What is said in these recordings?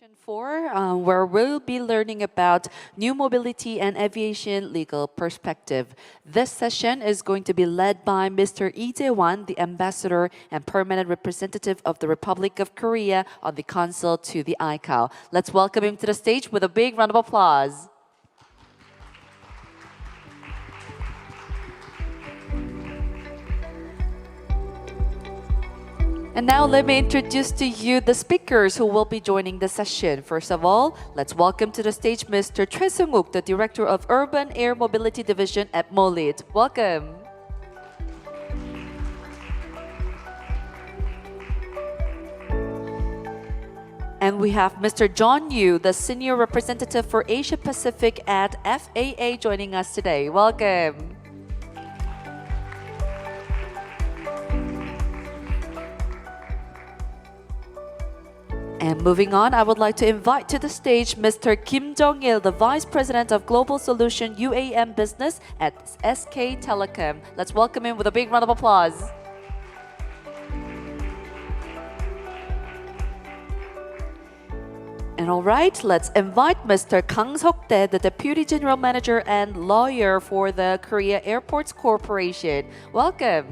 Session 4, where we'll be learning about new mobility and aviation legal perspective. This session is going to be led by Mr. Lee Jae-won, the Ambassador and Permanent Representative of the Republic of Korea on the Consul to the ICAO. Let's welcome him to the stage with a big round of applause. And now let me introduce to you the speakers who will be joining the session. First of all, let's welcome to the stage Mr. Choi Seung-wook, the Director of Urban Air Mobility Division at MOLIT. Welcome. And we have Mr. John Yu, the Senior Representative for Asia Pacific at FAA, joining us today. Welcome. And moving on, I would like to invite to the stage Mr. Kim Jong-il, the Vice President of Global Solution UAM Business at SK Telecom. Let's welcome him with a big round of applause. And all right, let's invite Mr. Kang Seok-dae, the Deputy General Manager and Lawyer for the Korea Airports Corporation. Welcome.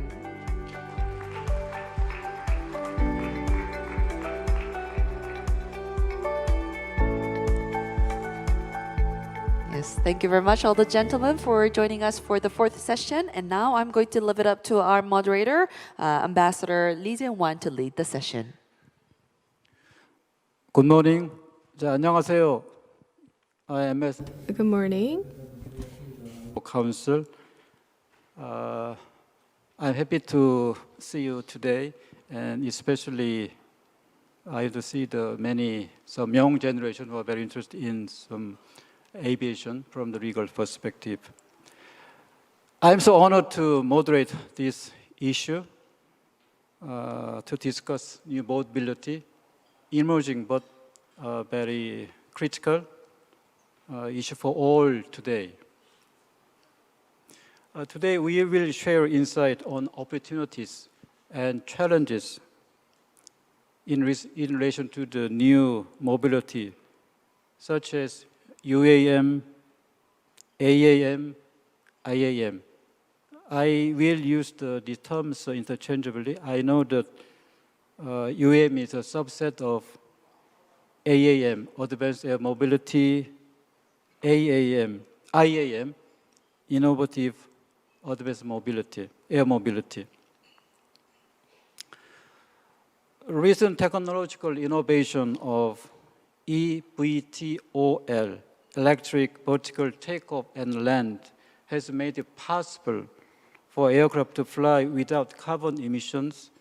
Yes, thank you very much, all the gentlemen, for joining us for the fourth session. And now I'm going to leave it up to our moderator, Ambassador Lee Jae-won, to lead the session. Good morning. 자, 안녕하세요. I am Good morning. Council. I'm happy to see you today, and especially I have to see some young generation who are very interested in some aviation from the legal perspective. I'm so honored to moderate this issue to discuss new mobility, emerging but very critical issue for all today. Today we will share insight on opportunities and challenges in relation to the new mobility, such as UAM, AAM, IAM. I will use the terms interchangeably. I know that UAM is a subset of AAM, Advanced Air Mobility, IAM, Innovative Advanced Mobility, Air Mobility. Recent technological innovation of eVTOL, electric vertical takeoff and land, has made it possible for aircraft to fly without carbon emissions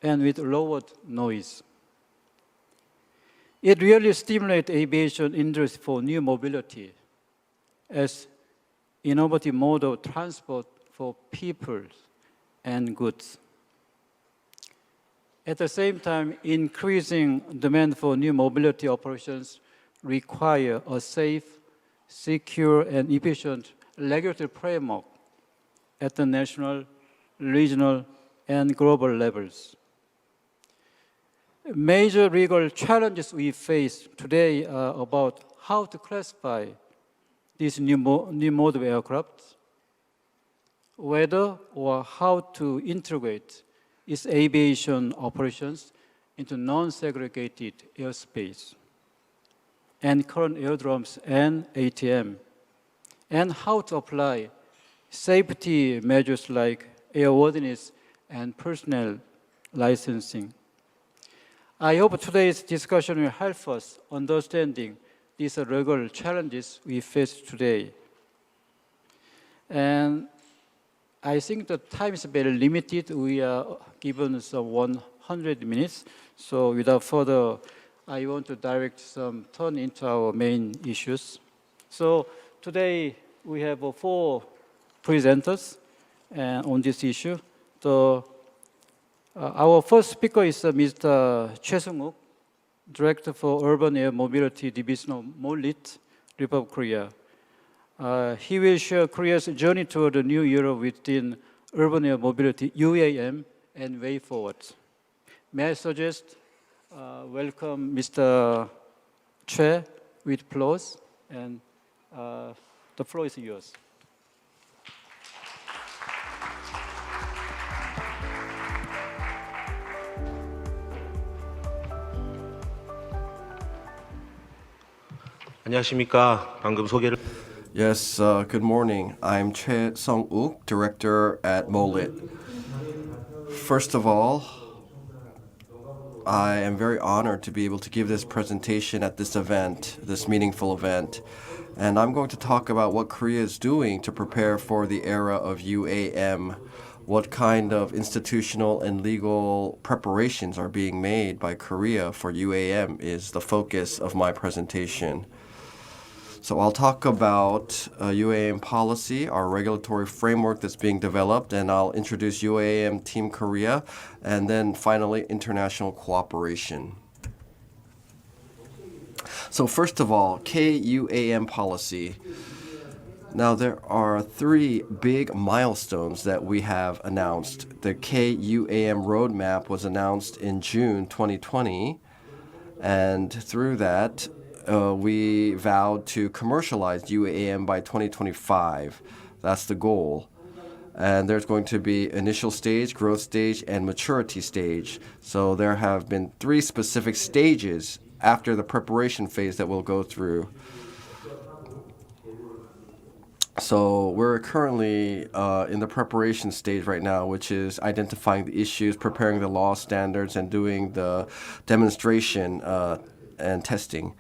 and with lowered noise. It really stimulates aviation industry for new mobility as innovative mode of transport for people and goods. At the same time, increasing demand for new mobility operations require a safe, secure, and efficient regulatory framework at the national, regional, and global levels. Major legal challenges we face today are about how to classify these new mode of aircraft, whether or how to integrate its aviation operations into non-segregated airspace and current airdromes and ATM, and how to apply safety measures like airworthiness and personnel licensing. I hope today's discussion will help us understanding these legal challenges we face today. And I think the time is very limited. We are given some 100 minutes. So without further, I want to turn into our main issues. So today we have 4 presenters on this issue. Our first speaker is Mr. Choi Seung-wook, Director for Urban Air Mobility Division of MOLIT, Republic of Korea. He will share Korea's journey toward a new era within urban air mobility, UAM, and way forward. May I suggest welcome Mr. Chair with applause, and the floor is yours. 안녕하십니까. 방금 소개를 Yes, good morning. I'm Choi Sung-uk, director at MOLIT. First of all, I am very honored to be able to give this presentation at this event, this meaningful event. And I'm going to talk about what Korea is doing to prepare for the era of UAM. What kind of institutional and legal preparations are being made by Korea for UAM is the focus of my presentation. So I'll talk about UAM policy, our regulatory framework that's being developed, and I'll introduce UAM Team Korea, and then finally international cooperation. So first of all, KUAM policy. Now there are 3 big milestones that we have announced. The KUAM roadmap was announced in June 2020, and through that, we vowed to commercialize UAM by 2025. That's the goal. And there's going to be initial stage, growth stage, and maturity stage. So there have been 3 specific stages after the preparation phase that we'll go through. So we're currently in the preparation stage right now, which is identifying the issues, preparing the law standards, and doing the demonstration and testing.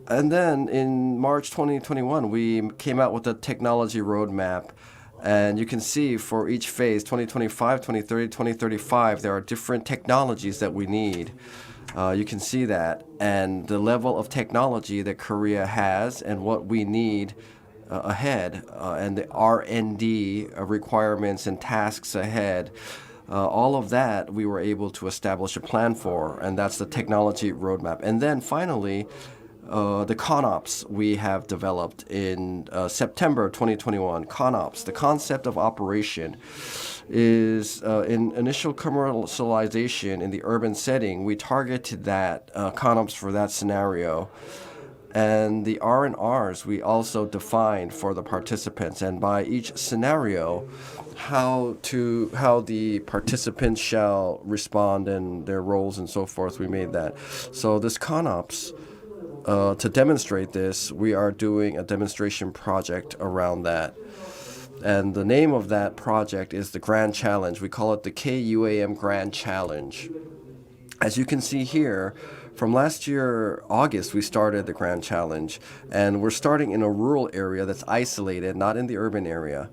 And then in March 2021, we came out with a technology roadmap. And you can see for each phase, 2025, 2030, 2035, there are different technologies that we need. You can see that. And the level of technology that Korea has and what we need ahead, and the R&D requirements and tasks ahead, all of that we were able to establish a plan for, and that's the technology roadmap. And then finally, the CONOPS we have developed in September 2021. CONOPS, the concept of operation, is in initial commercialization in the urban setting. We targeted that CONOPS for that scenario. And the R&Rs we also defined for the participants, and by each scenario, how the participants shall respond and their roles and so forth. We made that. So this CONOPS, to demonstrate this, we are doing a demonstration project around that. And the name of that project is the Grand Challenge. We call it the KUAM Grand Challenge. As you can see here, from last year, August, we started the Grand Challenge. And we're starting in a rural area that's isolated, not in the urban area.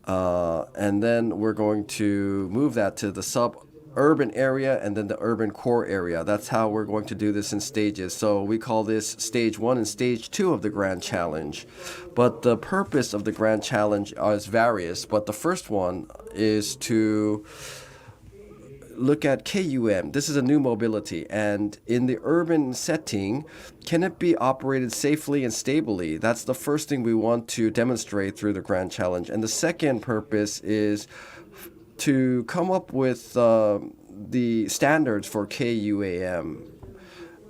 And then we're going to move that to the suburban area and then the urban core area. That's how we're going to do this in stages. So we call this stage 1 and stage 2 of the Grand Challenge. But the purpose of the Grand Challenge is various. But the first one is to look at KUM. This is a new mobility, and in the urban setting, can it be operated safely and stably? That's the first thing we want to demonstrate through the Grand Challenge. And the second purpose is to come up with the standards for KUAM.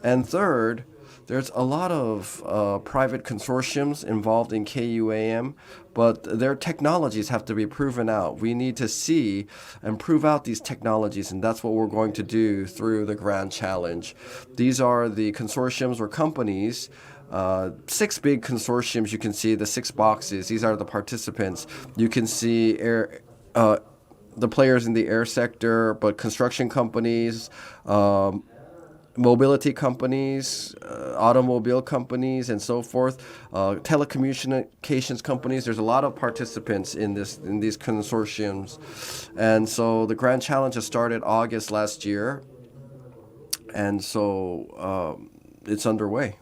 And third, there's a lot of private consortiums involved in KUAM, but their technologies have to be proven out. We need to see and prove out these technologies, and that's what we're going to do through the Grand Challenge. These are the consortiums or companies, 6 big consortiums. You can see the 6 boxes. These are the participants. You can see the players in the air sector, but construction companies, mobility companies, automobile companies, and so forth, telecommunications companies. There's a lot of participants in these consortiums. And so the Grand Challenge has started August last year, and so it's underway.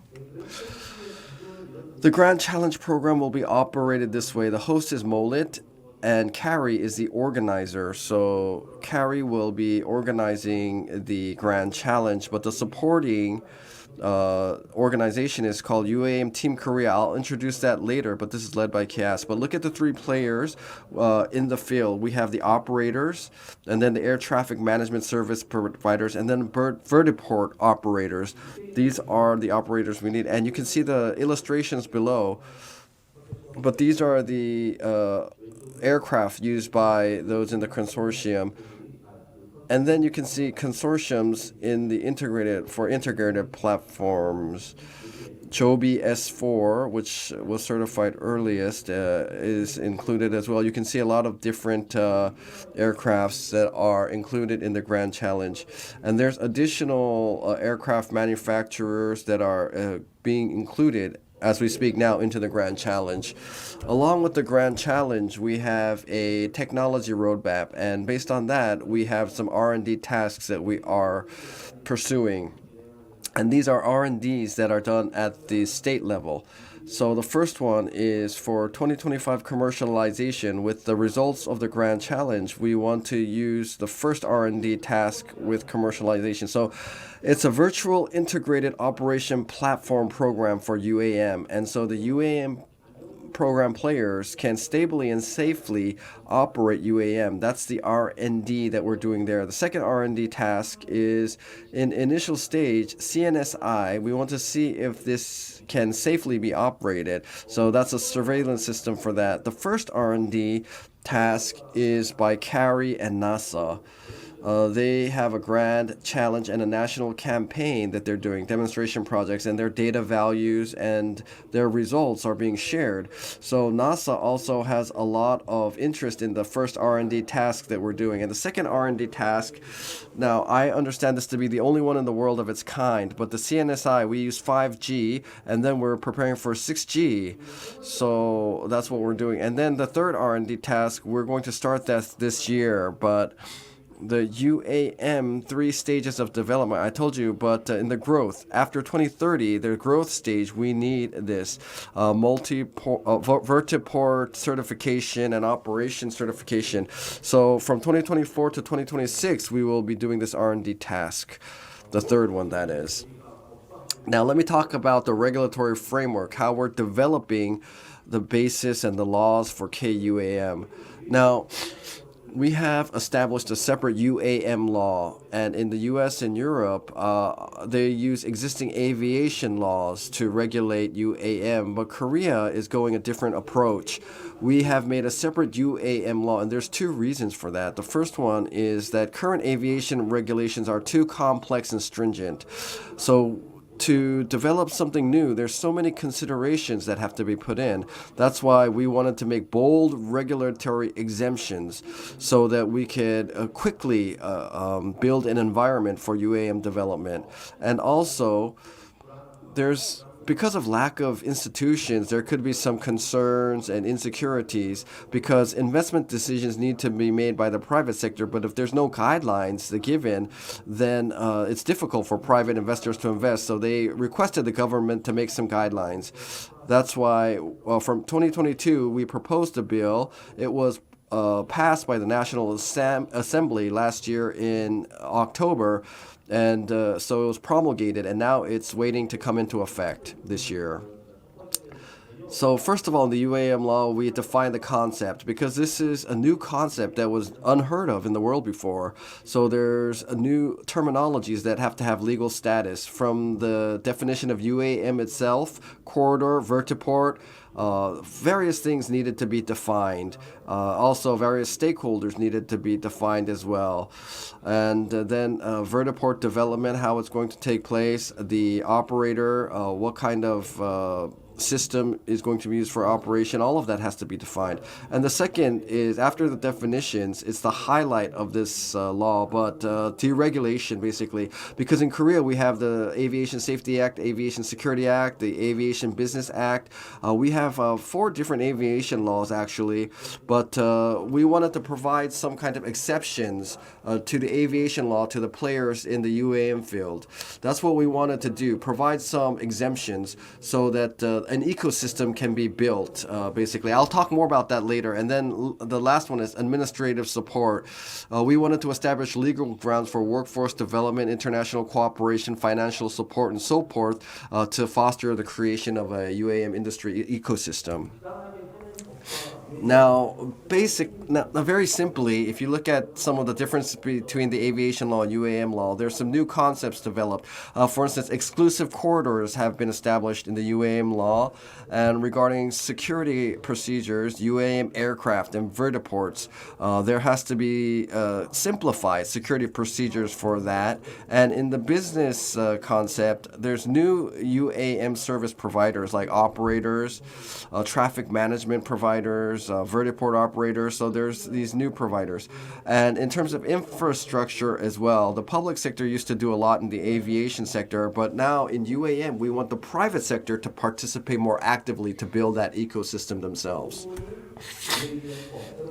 The Grand Challenge program will be operated this way. The host is MOLIT, and Carrie is the organizer. So Carrie will be organizing the Grand Challenge, but the supporting organization is called UAM Team Korea. I'll introduce that later, but this is led by KAS. But look at the three players in the field. We have the operators, and then the air traffic management service providers, and then vertiport operators. These are the operators we need, and you can see the illustrations below. But these are the aircraft used by those in the consortium. And then you can see consortiums in the integrated platforms. Joby S4, which was certified earliest, is included as well. You can see a lot of different aircrafts that are included in the Grand Challenge. And there's additional aircraft manufacturers that are being included as we speak now into the Grand Challenge. Along with the Grand Challenge, we have a technology roadmap, and based on that, we have some R&D tasks that we are pursuing. And these are R&Ds that are done at the state level. So the first one is for 2025 commercialization. With the results of the Grand Challenge, we want to use the first R&D task with commercialization. So it's a virtual integrated operation platform program for UAM. And so the UAM program players can stably and safely operate UAM. That's the R&D that we're doing there. The second R&D task is in initial stage CNSI. We want to see if this can safely be operated. So that's a surveillance system for that. The first R&D task is by CARI and NASA. They have a grand challenge and a national campaign that they're doing, demonstration projects, and their data values and their results are being shared. So NASA also has a lot of interest in the first R&D task that we're doing. And the second R&D task, now I understand this to be the only one in the world of its kind, but the CNSI, we use 5G, and then we're preparing for 6G. So that's what we're doing. And then the third R&D task, we're going to start that this year, but the UAM 3 stages of development, I told you, but in the growth, after 2030, the growth stage, we need this vertiport certification and operation certification. So from 2024 to 2026, we will be doing this R&D task, the third one, that is. Now, let me talk about the regulatory framework, how we're developing the basis and the laws for KUAM. Now, we have established a separate UAM law, and in the US and Europe, they use existing aviation laws to regulate UAM, but Korea is going a different approach. We have made a separate UAM law, and there's two reasons for that. The first one is that current aviation regulations are too complex and stringent. So to develop something new, there's so many considerations that have to be put in. That's why we wanted to make bold regulatory exemptions so that we could quickly build an environment for UAM development. And also, because of lack of institutions, there could be some concerns and insecurities because investment decisions need to be made by the private sector. But if there's no guidelines given, then it's difficult for private investors to invest. So they requested the government to make some guidelines. That's why from 2022, we proposed a bill. It was passed by the National Assembly last year in October. And so it was promulgated, and now it's waiting to come into effect this year. So first of all, in the UAM law, we define the concept because this is a new concept that was unheard of in the world before. So there's a new terminologies that have to have legal status, from the definition of UAM itself, corridor, vertiport. Various things needed to be defined. Also, various stakeholders needed to be defined as well. And then vertiport development, how it's going to take place, the operator, what kind of system is going to be used for operation. All of that has to be defined. And the second is, after the definitions, it's the highlight of this law, but deregulation, basically. Because in Korea, we have the Aviation Safety Act, Aviation Security Act, the Aviation Business Act. We have 4 different aviation laws, actually, but we wanted to provide some kind of exceptions to the aviation law to the players in the UAM field. That's what we wanted to do, provide some exemptions so that an ecosystem can be built. Basically, I'll talk more about that later. And then the last one is administrative support. We wanted to establish legal grounds for workforce development, international cooperation, financial support, and so forth to foster the creation of a UAM industry ecosystem. Now, very simply, if you look at some of the differences between the aviation law and UAM law, there's some new concepts developed. For instance, exclusive corridors have been established in the UAM law, and regarding security procedures, UAM aircraft and vertiports, there has to be simplified security procedures for that. And in the business concept, there's new UAM service providers like operators, traffic management providers, vertiport operators. So there's these new providers. And in terms of infrastructure as well, the public sector used to do a lot in the aviation sector, but now in UAM, we want the private sector to participate more actively to build that ecosystem themselves.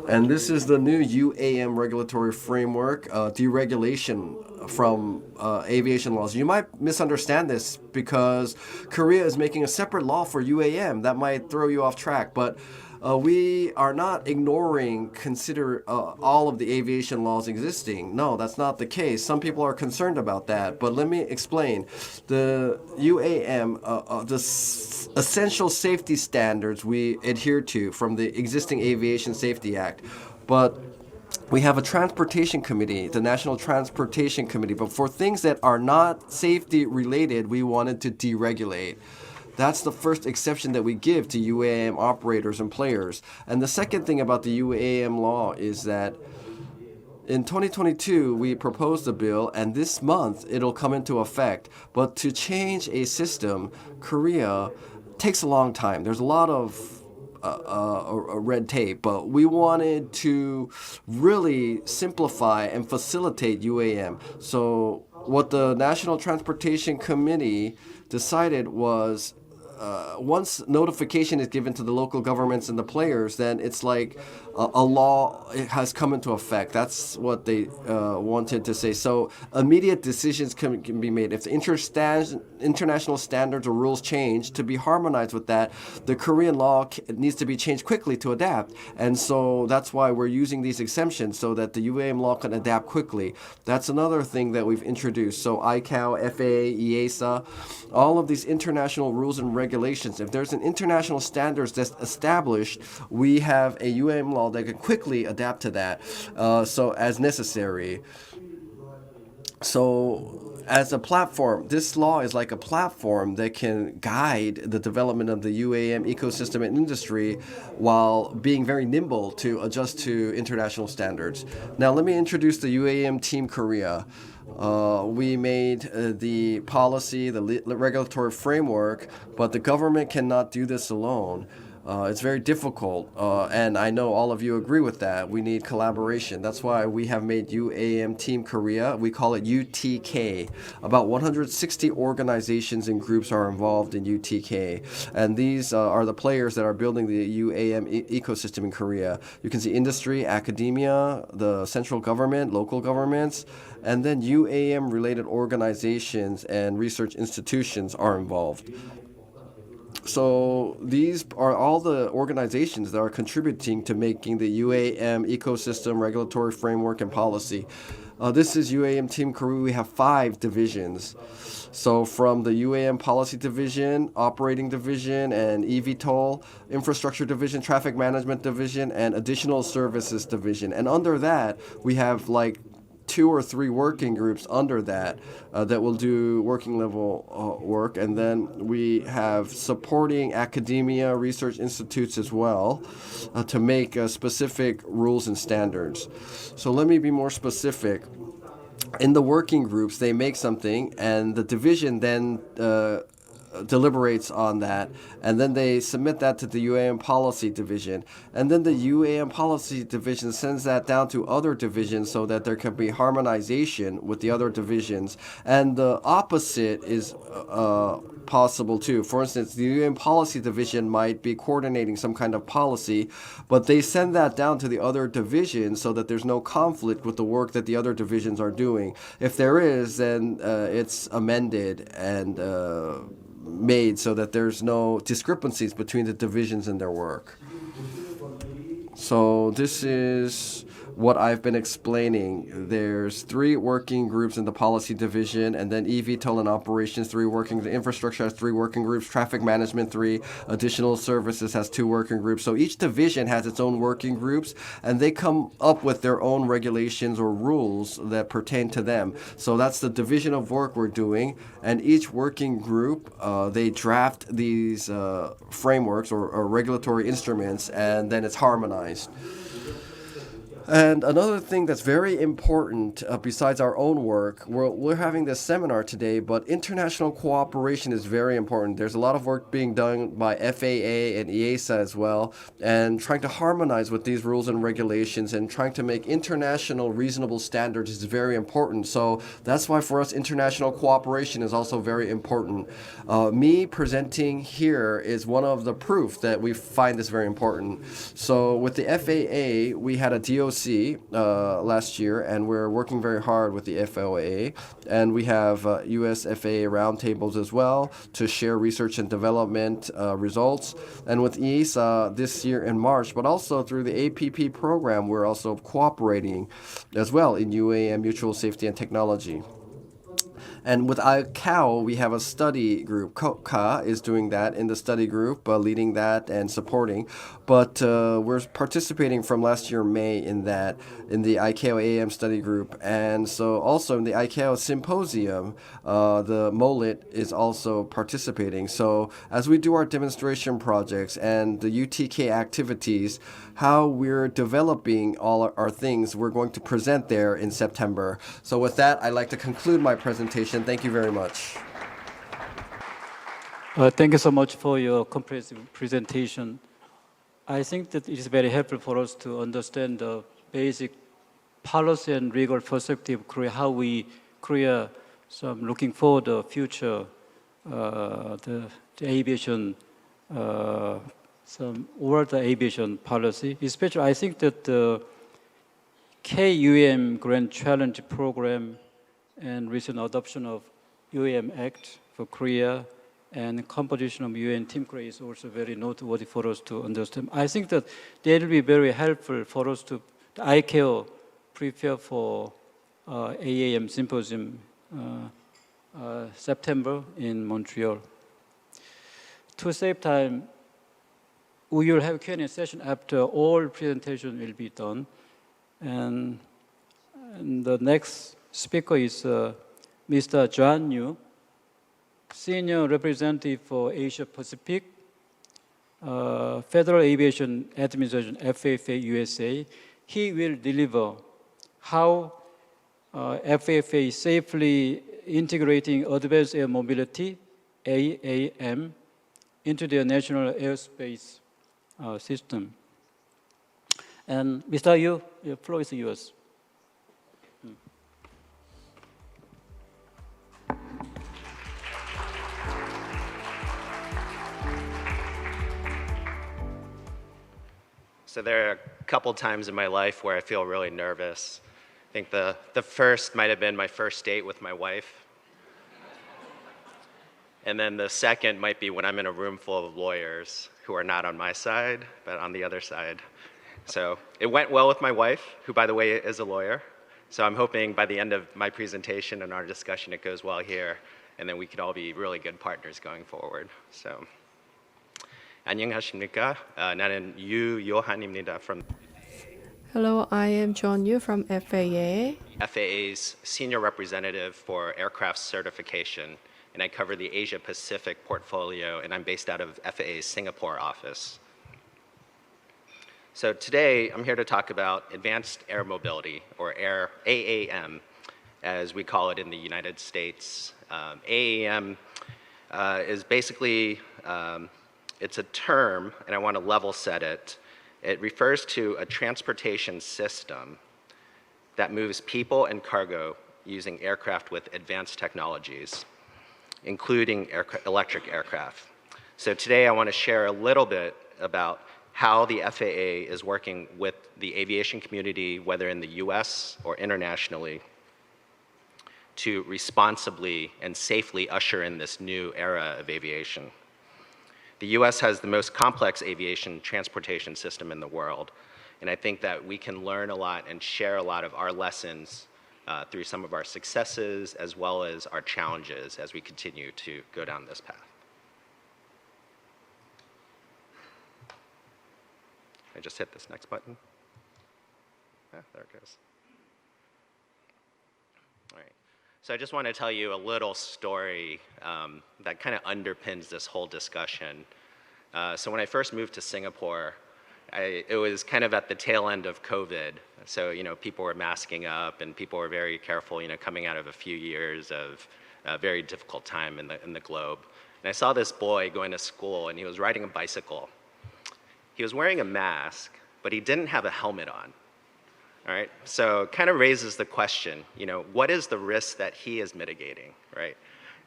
And this is the new UAM regulatory framework, deregulation from aviation laws. You might misunderstand this because Korea is making a separate law for UAM. That might throw you off track, but we are not consider all of the aviation laws existing. No, that's not the case. Some people are concerned about that, but let me explain. The UAM, essential safety standards we adhere to from the existing Aviation Safety Act, but we have a transportation committee, the National Transportation Committee, but for things that are not safety related, we wanted to deregulate. That's the first exception that we give to UAM operators and players. And the second thing about the UAM law is that in 2022, we proposed a bill, and this month it'll come into effect. But to change a system, Korea takes a long time. There's a lot of red tape, but we wanted to really simplify and facilitate UAM. So what the National Transportation Committee decided was once notification is given to the local governments and the players, then it's like a law has come into effect. That's what they wanted to say. So immediate decisions can be made. If the international standards or rules change to be harmonized with that, the Korean law needs to be changed quickly to adapt. And so that's why we're using these exemptions so that the UAM law can adapt quickly. That's another thing that we've introduced. So ICAO, FAA, EASA, all of these international rules and regulations, if there's an international standards that's established, we have a UAM law that can quickly adapt to that, so as necessary. So as a platform, this law is like a platform that can guide the development of the UAM ecosystem and industry while being very nimble to adjust to international standards. Now let me introduce the UAM Team Korea. We made the policy, the regulatory framework, but the government cannot do this alone. It's very difficult, and I know all of you agree with that. We need collaboration. That's why we have made UAM Team Korea. We call it UTK. About 160 organizations and groups are involved in UTK, and these are the players that are building the UAM ecosystem in Korea. You can see industry, academia, the central government, local governments, and then UAM-related organizations and research institutions are involved. So these are all the organizations that are contributing to making the UAM ecosystem, regulatory framework, and policy. This is UAM Team Korea. We have 5 divisions. So from the UAM Policy Division, Operating Division, and eVTOL, Infrastructure Division, Traffic Management Division, and Additional Services Division. And under that, we have like 2 or 3 working groups under that that will do working level work, and then we have supporting academia, research institutes as well to make specific rules and standards. So let me be more specific. In the working groups, they make something, and the division then deliberates on that, and then they submit that to the UAM Policy Division, and then the UAM Policy Division sends that down to other divisions so that there can be harmonization with the other divisions, and the opposite is possible too. For instance, the UAM Policy Division might be coordinating some kind of policy, but they send that down to the other divisions so that there's no conflict with the work that the other divisions are doing. If there is, then it's amended and made so that there's no discrepancies between the divisions in their work. So this is what I've been explaining. There's 3 working groups in the policy division, and then eVTOL and operations, 3 working. The infrastructure has 3 working groups. Traffic management, 3. Additional services has 2 working groups. So each division has its own working groups, and they come up with their own regulations or rules that pertain to them. So that's the division of work we're doing, and each working group, they draft these frameworks or regulatory instruments, and then it's harmonized. And another thing that's very important, besides our own work, we're having this seminar today, but international cooperation is very important. There's a lot of work being done by FAA and EASA as well, and trying to harmonize with these rules and regulations and trying to make international reasonable standards is very important. So that's why for us, international cooperation is also very important. Me presenting here is one of the proof that we find this very important. So with the FAA, we had a DOC last year, and we're working very hard with the FAA, and we have US FAA roundtables as well to share research and development results. And with EASA this year in March, but also through the APP program, we're also cooperating as well in UAM, mutual safety and technology. And with ICAO, we have a study group. KOKA is doing that in the study group, leading that and supporting. But we're participating from last year, May, in the ICAO AM study group. And so also in the ICAO symposium, the MOLIT is also participating. So as we do our demonstration projects and the UTK activities, how we're developing all our things, we're going to present there in September. So with that, I'd like to conclude my presentation. Thank you very much. Thank you so much for your comprehensive presentation. I think that it is very helpful for us to understand the basic policy and legal perspective of Korea, how we Korea some looking for the future, the aviation, some world aviation policy. Especially, I think that the KUM Grand Challenge Program and recent adoption of UAM Act for Korea and composition of UN Team Korea is also very noteworthy for us to understand. I think that that will be very helpful for us to, ICAO, prepare for AAM Symposium September in Montreal. To save time, we will have a Q&A session after all presentation will be done. And the next speaker is Mr. John Yu, Senior Representative for Asia Pacific, Federal Aviation Administration, FAA USA. He will deliver how FAA is safely integrating advanced air mobility, AAM, into their national airspace system. And Mr. Yu, the floor is yours. So there are a couple times in my life where I feel really nervous. I think the first might have been my first date with my wife. And then the second might be when I'm in a room full of lawyers who are not on my side, but on the other side. So it went well with my wife, who, by the way, is a lawyer. So I'm hoping by the end of my presentation and our discussion, it goes well here, and then we could all be really good partners going forward. So, 안녕하십니까? 나는 유요한입니다 from Hello, I am John Yu from FAA. FAA's senior representative for aircraft certification, and I cover the Asia Pacific portfolio, and I'm based out of FAA's Singapore office. So today, I'm here to talk about advanced air mobility, or AAM, as we call it in the United States. AAM is basically, it's a term, and I want to level set it. It refers to a transportation system that moves people and cargo using aircraft with advanced technologies, including electric aircraft. So today I want to share a little bit about how the FAA is working with the aviation community, whether in the US or internationally, to responsibly and safely usher in this new era of aviation. The US has the most complex aviation transportation system in the world, and I think that we can learn a lot and share a lot of our lessons through some of our successes as well as our challenges as we continue to go down this path. I just hit this next button. Ah, there it goes. All right. So I just want to tell you a little story that kind of underpins this whole discussion. So when I first moved to Singapore, it was kind of at the tail end of COVID. So, people were masking up and people were very careful, coming out of a few years of a very difficult time in the globe. And I saw this boy going to school and he was riding a bicycle. He was wearing a mask, but he didn't have a helmet on. All right, so it kind of raises the question, what is the risk that he is mitigating, right?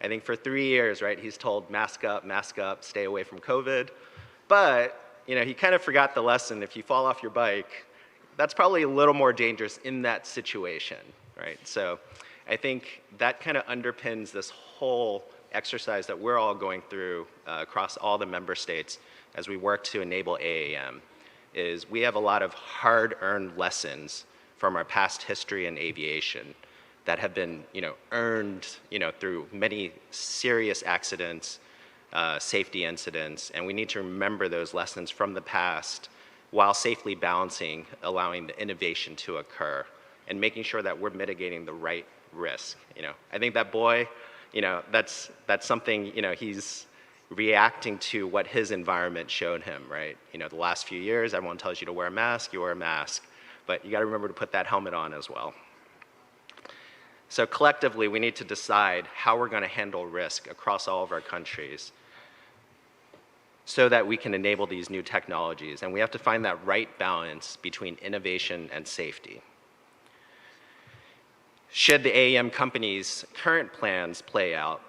I think for 3 years, right, he's told mask up, stay away from COVID. But, he kind of forgot the lesson. If you fall off your bike, that's probably a little more dangerous in that situation, right? So I think that kind of underpins this whole exercise that we're all going through across all the member states as we work to enable AAM. Is we have a lot of hard-earned lessons from our past history in aviation that have been, earned, through many serious accidents, safety incidents, and we need to remember those lessons from the past while safely balancing, allowing the innovation to occur and making sure that we're mitigating the right risk. I think that boy, that's something, he's reacting to what his environment showed him, right? The last few years, everyone tells you to wear a mask, you wear a mask, but you got to remember to put that helmet on as well. So collectively, we need to decide how we're going to handle risk across all of our countries so that we can enable these new technologies, and we have to find that right balance between innovation and safety. Should the AAM companies' current plans play out,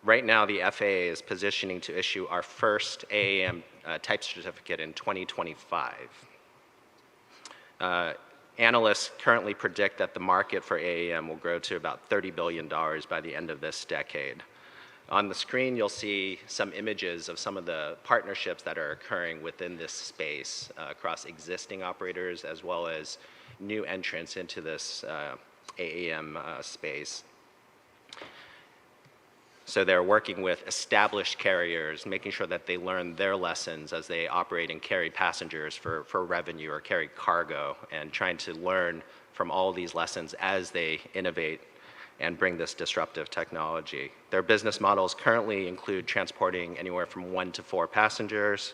right now, the FAA is positioning to issue our first AAM type certificate in 2025. Analysts currently predict that the market for AAM will grow to about $30 billion by the end of this decade. On the screen, you'll see some images of some of the partnerships that are occurring within this space across existing operators as well as new entrants into this AAM space. So they're working with established carriers, making sure that they learn their lessons as they operate and carry passengers for revenue or carry cargo, and trying to learn from all these lessons as they innovate and bring this disruptive technology. Their business models currently include transporting anywhere from 1 to 4 passengers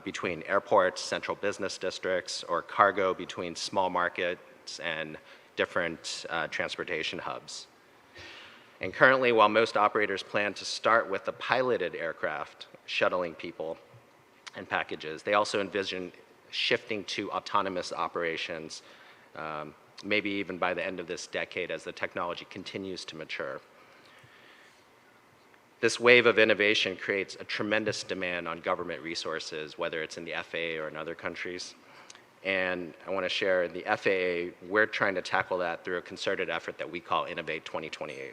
between airports, central business districts, or cargo between small markets and different transportation hubs. And currently, while most operators plan to start with a piloted aircraft shuttling people and packages, they also envision shifting to autonomous operations, maybe even by the end of this decade as the technology continues to mature. This wave of innovation creates a tremendous demand on government resources, whether it's in the FAA or in other countries. And I want to share in the FAA, we're trying to tackle that through a concerted effort that we call Innovate 2028.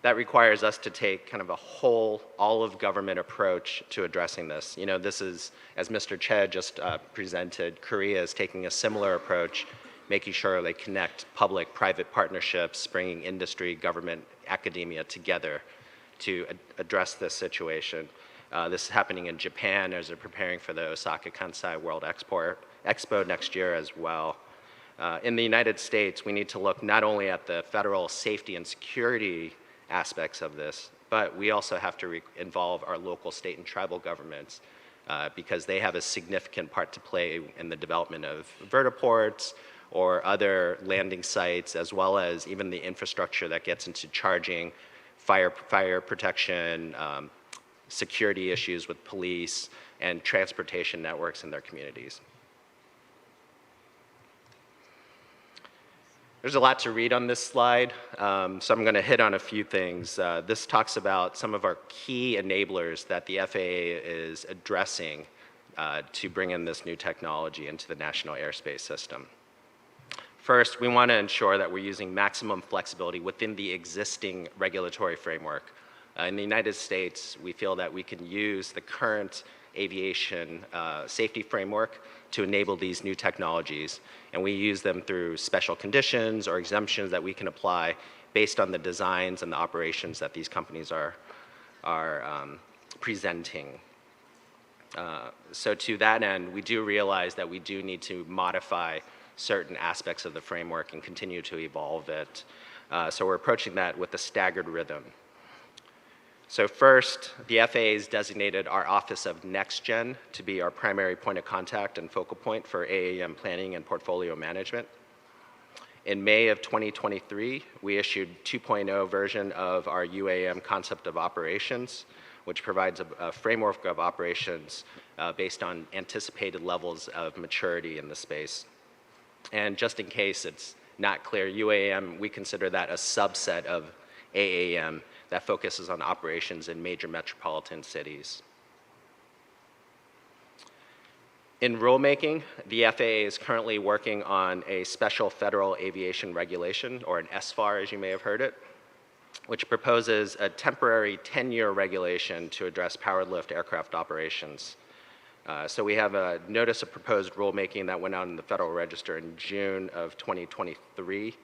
That requires us to take kind of a whole, all-of-government approach to addressing this. This is, as Mr. Che just presented, Korea is taking a similar approach, making sure they connect public-private partnerships, bringing industry, government, academia together to address this situation. This is happening in Japan as they're preparing for the Osaka Kansai World Expo next year as well. In the United States, we need to look not only at the federal safety and security aspects of this, but we also have to involve our local, state, and tribal governments because they have a significant part to play in the development of vertiports or other landing sites, as well as even the infrastructure that gets into charging, fire protection, security issues with police, and transportation networks in their communities. There's a lot to read on this slide, so I'm going to hit on a few things. This talks about some of our key enablers that the FAA is addressing to bring in this new technology into the national airspace system. First, we want to ensure that we're using maximum flexibility within the existing regulatory framework. In the United States, we feel that we can use the current aviation safety framework to enable these new technologies, and we use them through special conditions or exemptions that we can apply based on the designs and the operations that these companies are presenting. So to that end, we do realize that we do need to modify certain aspects of the framework and continue to evolve it. So we're approaching that with a staggered rhythm. So first, the FAA has designated our Office of Next Gen to be our primary point of contact and focal point for AAM planning and portfolio management. In May of 2023, we issued 2.0 version of our UAM concept of operations, which provides a framework of operations based on anticipated levels of maturity in the space. And just in case it's not clear, UAM, we consider that a subset of AAM that focuses on operations in major metropolitan cities. In rulemaking, the FAA is currently working on a special federal aviation regulation, or an SFAR as you may have heard it, which proposes a temporary 10-year regulation to address powered lift aircraft operations. So we have a notice of proposed rulemaking that went out in the Federal Register in June of 2023.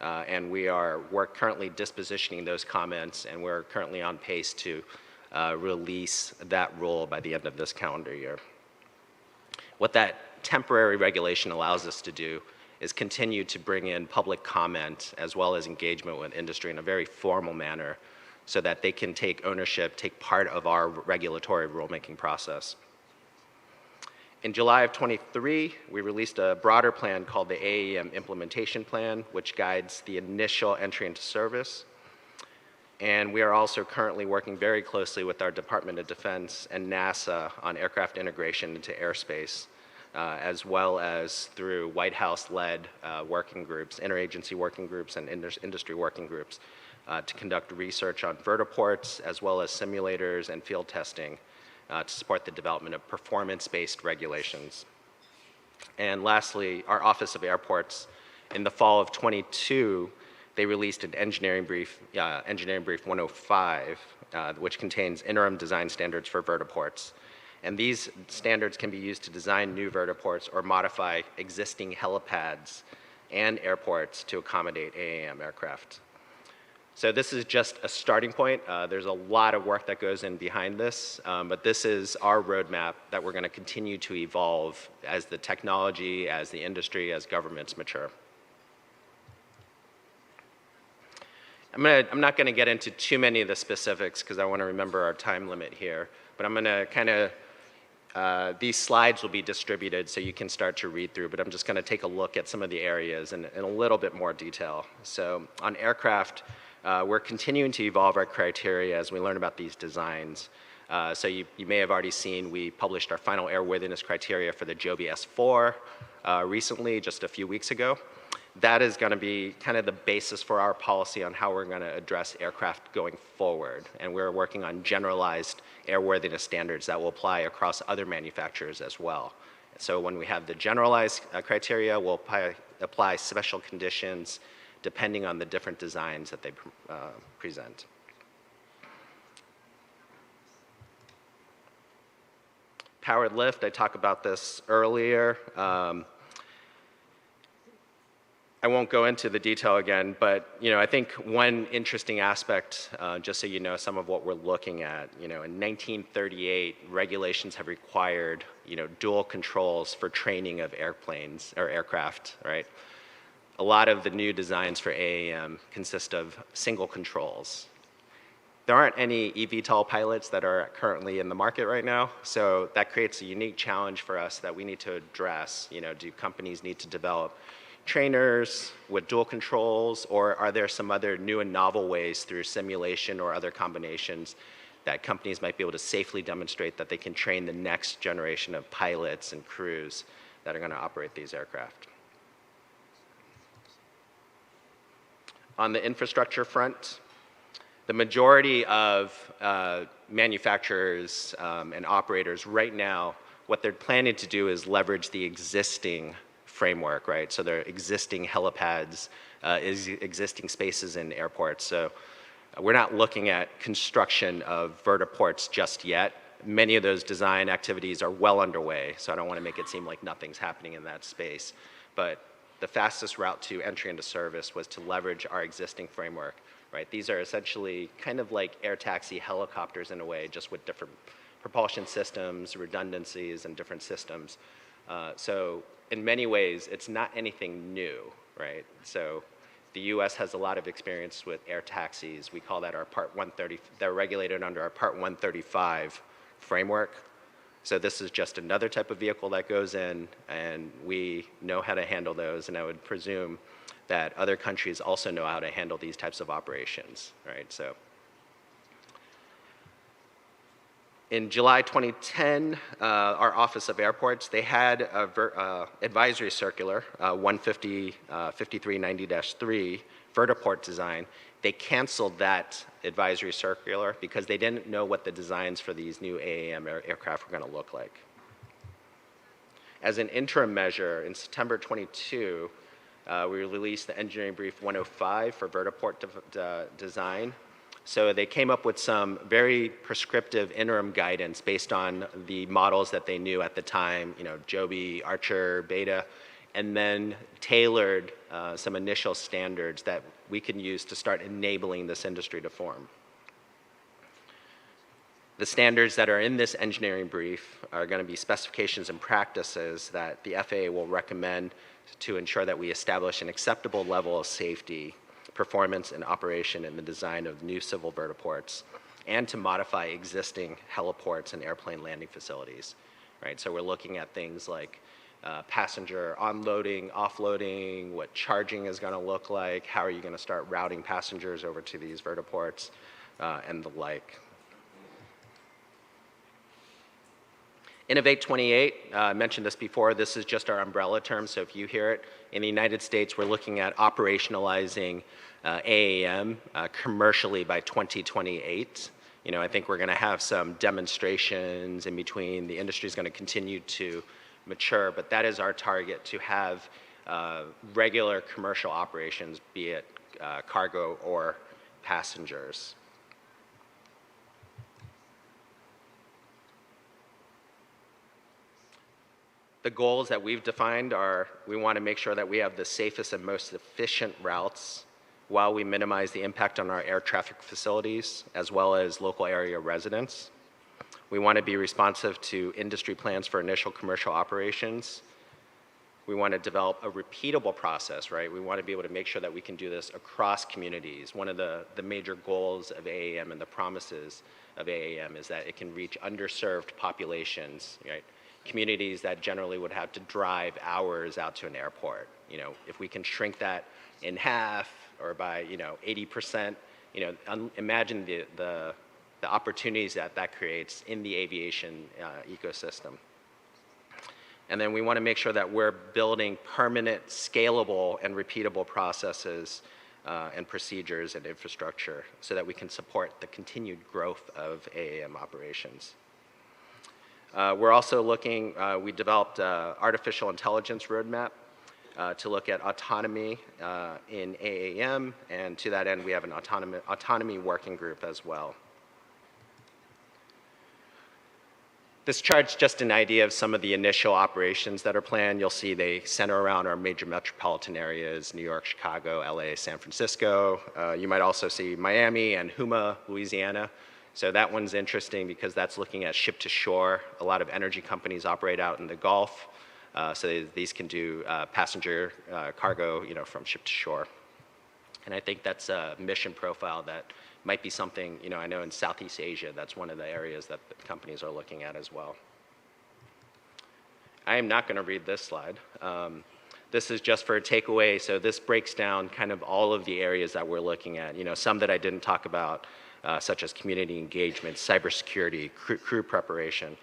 And we are currently dispositioning those comments, and we're currently on pace to release that rule by the end of this calendar year. What that temporary regulation allows us to do is continue to bring in public comment as well as engagement with industry in a very formal manner so that they can take ownership, take part of our regulatory rulemaking process. In July of 23, we released a broader plan called the AAM Implementation Plan, which guides the initial entry into service. And we are also currently working very closely with our Department of Defense and NASA on aircraft integration into airspace, as well as through White House-led working groups, interagency working groups, and industry working groups to conduct research on vertiports, as well as simulators and field testing to support the development of performance-based regulations. And lastly, our Office of Airports, in the fall of 22, they released an engineering brief 105, which contains interim design standards for vertiports. And these standards can be used to design new vertiports or modify existing helipads and airports to accommodate AAM aircraft. So this is just a starting point. There's a lot of work that goes in behind this, but this is our roadmap that we're going to continue to evolve as the technology, as the industry, as governments mature. I'm not going to get into too many of the specifics because I want to remember our time limit here, but I'm going to kind of, these slides will be distributed so you can start to read through, but I'm just going to take a look at some of the areas in a little bit more detail. So on aircraft, we're continuing to evolve our criteria as we learn about these designs. So you may have already seen we published our final airworthiness criteria for the Joby S4 recently, just a few weeks ago. That is going to be kind of the basis for our policy on how we're going to address aircraft going forward. And we're working on generalized airworthiness standards that will apply across other manufacturers as well. So when we have the generalized criteria, we'll apply special conditions depending on the different designs that they present. Powered lift, I talked about this earlier. I won't go into the detail again, but I think one interesting aspect, just so you know some of what we're looking at, in 1938, regulations have required dual controls for training of airplanes or aircraft, right? A lot of the new designs for AAM consist of single controls. There aren't any eVTOL pilots that are currently in the market right now, so that creates a unique challenge for us that we need to address. Do companies need to develop trainers with dual controls, or are there some other new and novel ways through simulation or other combinations that companies might be able to safely demonstrate that they can train the next generation of pilots and crews that are going to operate these aircraft? On the infrastructure front, the majority of manufacturers and operators right now, what they're planning to do is leverage the existing framework, right? So there are existing helipads, existing spaces in airports. So we're not looking at construction of vertiports just yet. Many of those design activities are well underway, so I don't want to make it seem like nothing's happening in that space. But the fastest route to entry into service was to leverage our existing framework, right? These are essentially kind of like air taxi helicopters in a way, just with different propulsion systems, redundancies, and different systems. So in many ways, it's not anything new, right? So the US has a lot of experience with air taxis. We call that our Part 130, they're regulated under our Part 135 framework. So this is just another type of vehicle that goes in, and we know how to handle those, and I would presume that other countries also know how to handle these types of operations, right? So in July 2010, our Office of Airports, they had a advisory circular, 5390-3, vertiport design. They canceled that advisory circular because they didn't know what the designs for these new AAM aircraft were going to look like. As an interim measure, in September 22, we released the Engineering Brief 105 for vertiport design. So they came up with some very prescriptive interim guidance based on the models that they knew at the time, you know, Joby, Archer, Beta, and then tailored some initial standards that we can use to start enabling this industry to form. The standards that are in this engineering brief are going to be specifications and practices that the FAA will recommend to ensure that we establish an acceptable level of safety, performance, and operation in the design of new civil vertiports, and to modify existing heliports and airplane landing facilities, right? So we're looking at things like passenger onloading, offloading, what charging is going to look like, how are you going to start routing passengers over to these vertiports, and the like. Innovate 28, I mentioned this before, this is just our umbrella term, so if you hear it, in the United States, we're looking at operationalizing AAM commercially by 2028. You know, I think we're going to have some demonstrations in between. The industry is going to continue to mature, but that is our target, to have regular commercial operations, be it cargo or passengers. The goals that we've defined are, we want to make sure that we have the safest and most efficient routes while we minimize the impact on our air traffic facilities as well as local area residents. We want to be responsive to industry plans for initial commercial operations. We want to develop a repeatable process, right? We want to be able to make sure that we can do this across communities. One of the major goals of AAM and the promises of AAM is that it can reach underserved populations, right? Communities that generally would have to drive hours out to an airport. You know, if we can shrink that in half or by, 80%, imagine the opportunities that creates in the aviation ecosystem. And then we want to make sure that we're building permanent, scalable, and repeatable processes and procedures and infrastructure so that we can support the continued growth of AAM operations. We're also looking, we developed an artificial intelligence roadmap to look at autonomy in AAM, and to that end, we have an autonomy working group as well. This chart's just an idea of some of the initial operations that are planned. You'll see they center around our major metropolitan areas, New York, Chicago, LA, San Francisco. You might also see Miami and Houma, Louisiana. So that one's interesting because that's looking at ship to shore. A lot of energy companies operate out in the Gulf. So these can do passenger cargo, from ship to shore. And I think that's a mission profile that might be something, I know in Southeast Asia, that's one of the areas that the companies are looking at as well. I am not going to read this slide. This is just for a takeaway. So this breaks down kind of all of the areas that we're looking at. Some that I didn't talk about, such as community engagement, cybersecurity, crew preparation.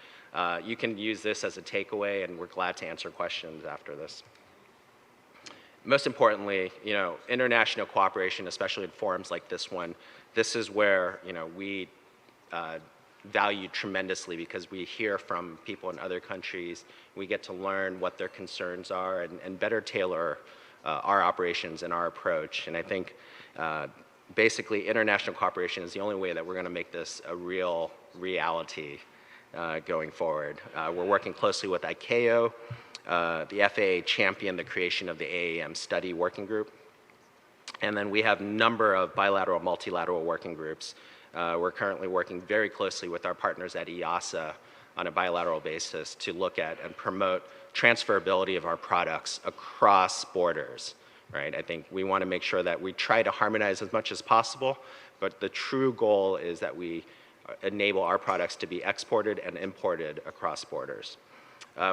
You can use this as a takeaway, and we're glad to answer questions after this. Most importantly, international cooperation, especially in forums like this one, this is where, we valued tremendously because we hear from people in other countries. We get to learn what their concerns are and better tailor our operations and our approach. And I think basically international cooperation is the only way that we're going to make this a real reality going forward. We're working closely with ICAO. The FAA championed the creation of the AAM study working group. And then we have a number of bilateral, multilateral working groups. We're currently working very closely with our partners at EASA on a bilateral basis to look at and promote transferability of our products across borders, right? I think we want to make sure that we try to harmonize as much as possible, but the true goal is that we enable our products to be exported and imported across borders.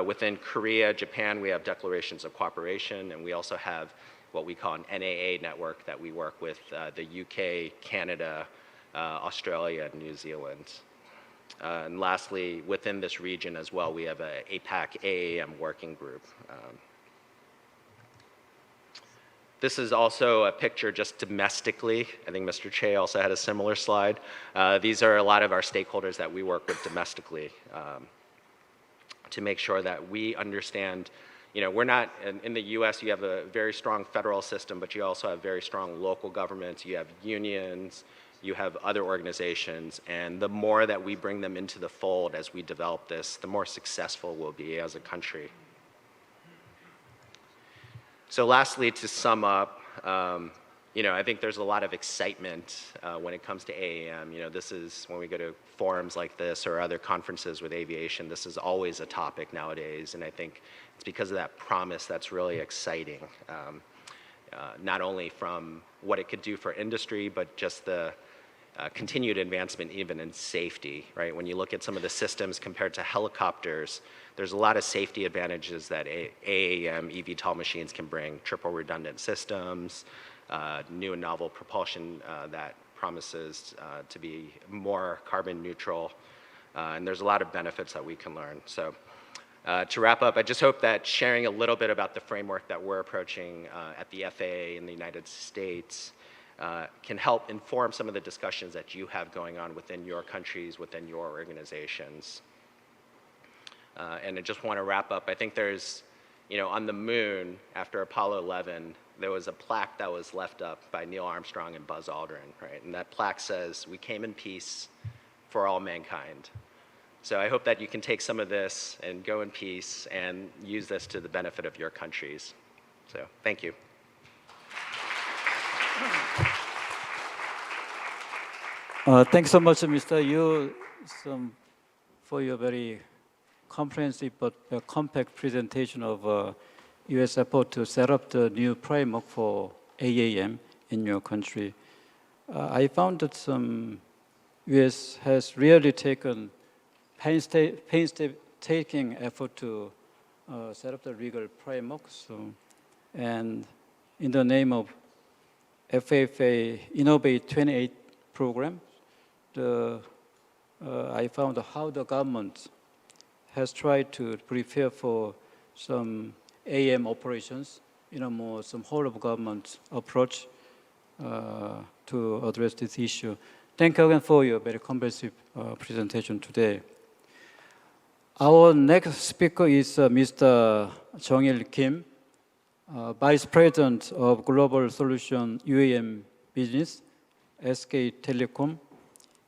Within Korea, Japan, we have declarations of cooperation, and we also have what we call an NAA network that we work with the UK, Canada, Australia, and New Zealand. And lastly, within this region as well, we have a APAC AAM working group. This is also a picture just domestically. I think Mr. Che also had a similar slide. These are a lot of our stakeholders that we work with domestically to make sure that we understand, you know, we're not, in the US you have a very strong federal system, but you also have very strong local governments, you have unions, you have other organizations, and the more that we bring them into the fold as we develop this, the more successful we'll be as a country. So lastly, to sum up, you know, I think there's a lot of excitement when it comes to AAM. You know, this is, when we go to forums like this or other conferences with aviation, this is always a topic nowadays, and I think it's because of that promise that's really exciting. Not only from what it could do for industry, but just the continued advancement even in safety, right? When you look at some of the systems compared to helicopters, there's a lot of safety advantages that AAM eVTOL machines can bring. Triple redundant systems, new and novel propulsion that promises to be more carbon neutral, and there's a lot of benefits that we can learn. So to wrap up, I just hope that sharing a little bit about the framework that we're approaching at the FAA in the United States can help inform some of the discussions that you have going on within your countries, within your organizations. And I just want to wrap up. I think there's, you know, on the moon after Apollo 11, there was a plaque that was left up by Neil Armstrong and Buzz Aldrin, right? And that plaque says, "We came in peace for all mankind." So I hope that you can take some of this and go in peace and use this to the benefit of your countries. So thank you. Thanks so much, Mr. Yu, for your very comprehensive but compact presentation of U.S. effort to set up the new framework for AAM in your country. I found that U.S. has really taken painstaking effort to set up the legal framework. And in the name of FFA Innovate 28 program, I found how the government has tried to prepare for some AM operations in a more whole of government approach to address this issue. Thank you again for your very comprehensive presentation today. Our next speaker is Mr. Jung-il Kim, Vice President of Global Solution UAM Business, SK Telecom.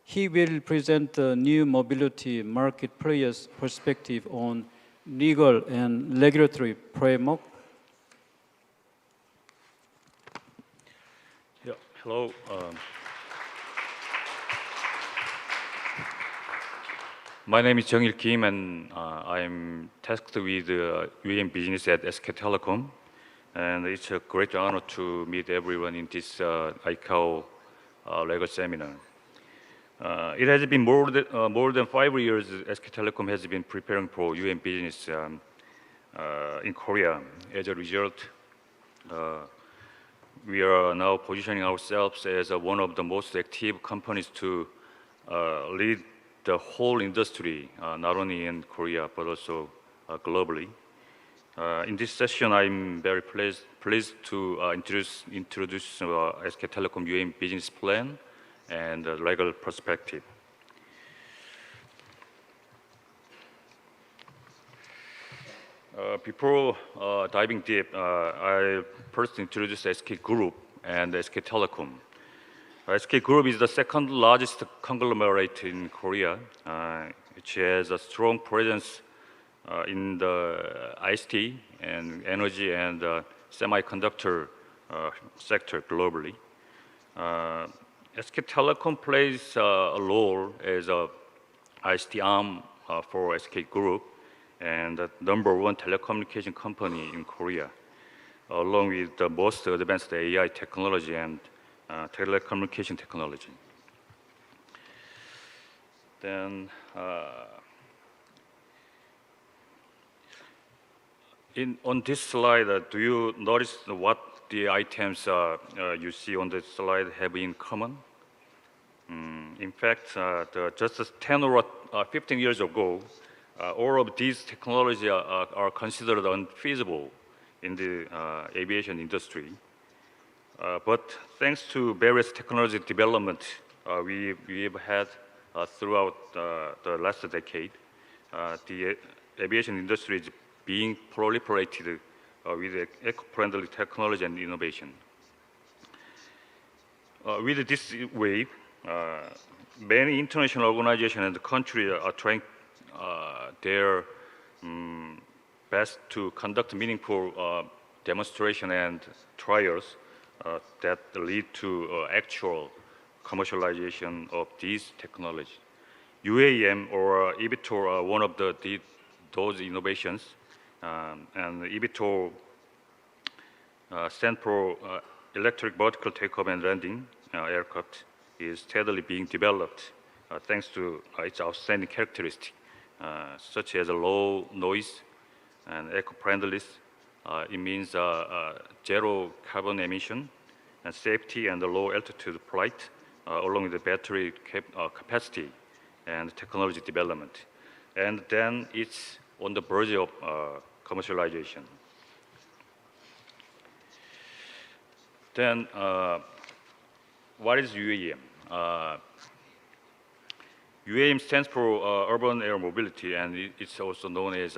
He will present the new mobility market players' perspective on legal and regulatory framework. Yeah, hello. My name is Jung-il Kim, and I'm tasked with UAM business at SK Telecom. And it's a great honor to meet everyone in this ICAO legal seminar. It has been more than 5 years SK Telecom has been preparing for UAM business in Korea. As a result, we are now positioning ourselves as one of the most active companies to lead the whole industry, not only in Korea, but also globally. In this session, I'm very pleased to introduce SK Telecom UAM business plan and legal perspective. Before diving deep, I first introduce SK Group and SK Telecom. SK Group is the second largest conglomerate in Korea, which has a strong presence in the ICT and energy and semiconductor sector globally. SK Telecom plays a role as a ICT arm for SK Group and the #1 telecommunication company in Korea, along with the most advanced AI technology and telecommunication technology. Then, on this slide, do you notice what the items you see on this slide have in common? In fact, just 10 or 15 years ago, all of these technologies are considered unfeasible in the aviation industry. But thanks to various technology development we've had throughout the last decade, the aviation industry is being proliferated with eco-friendly technology and innovation. With this wave, many international organizations and countries are trying their best to conduct meaningful demonstration and trials that lead to actual commercialization of these technologies. UAM or eVTOL are one of those innovations, and eVTOL stands for electric vertical takeoff and landing aircraft is steadily being developed thanks to its outstanding characteristics, such as a low noise and eco-friendliness. It means zero carbon emission and safety and the low altitude flight, along with the battery capacity and technology development. And then it's on the verge of commercialization. Then, what is UAM? UAM stands for Urban Air Mobility, and it's also known as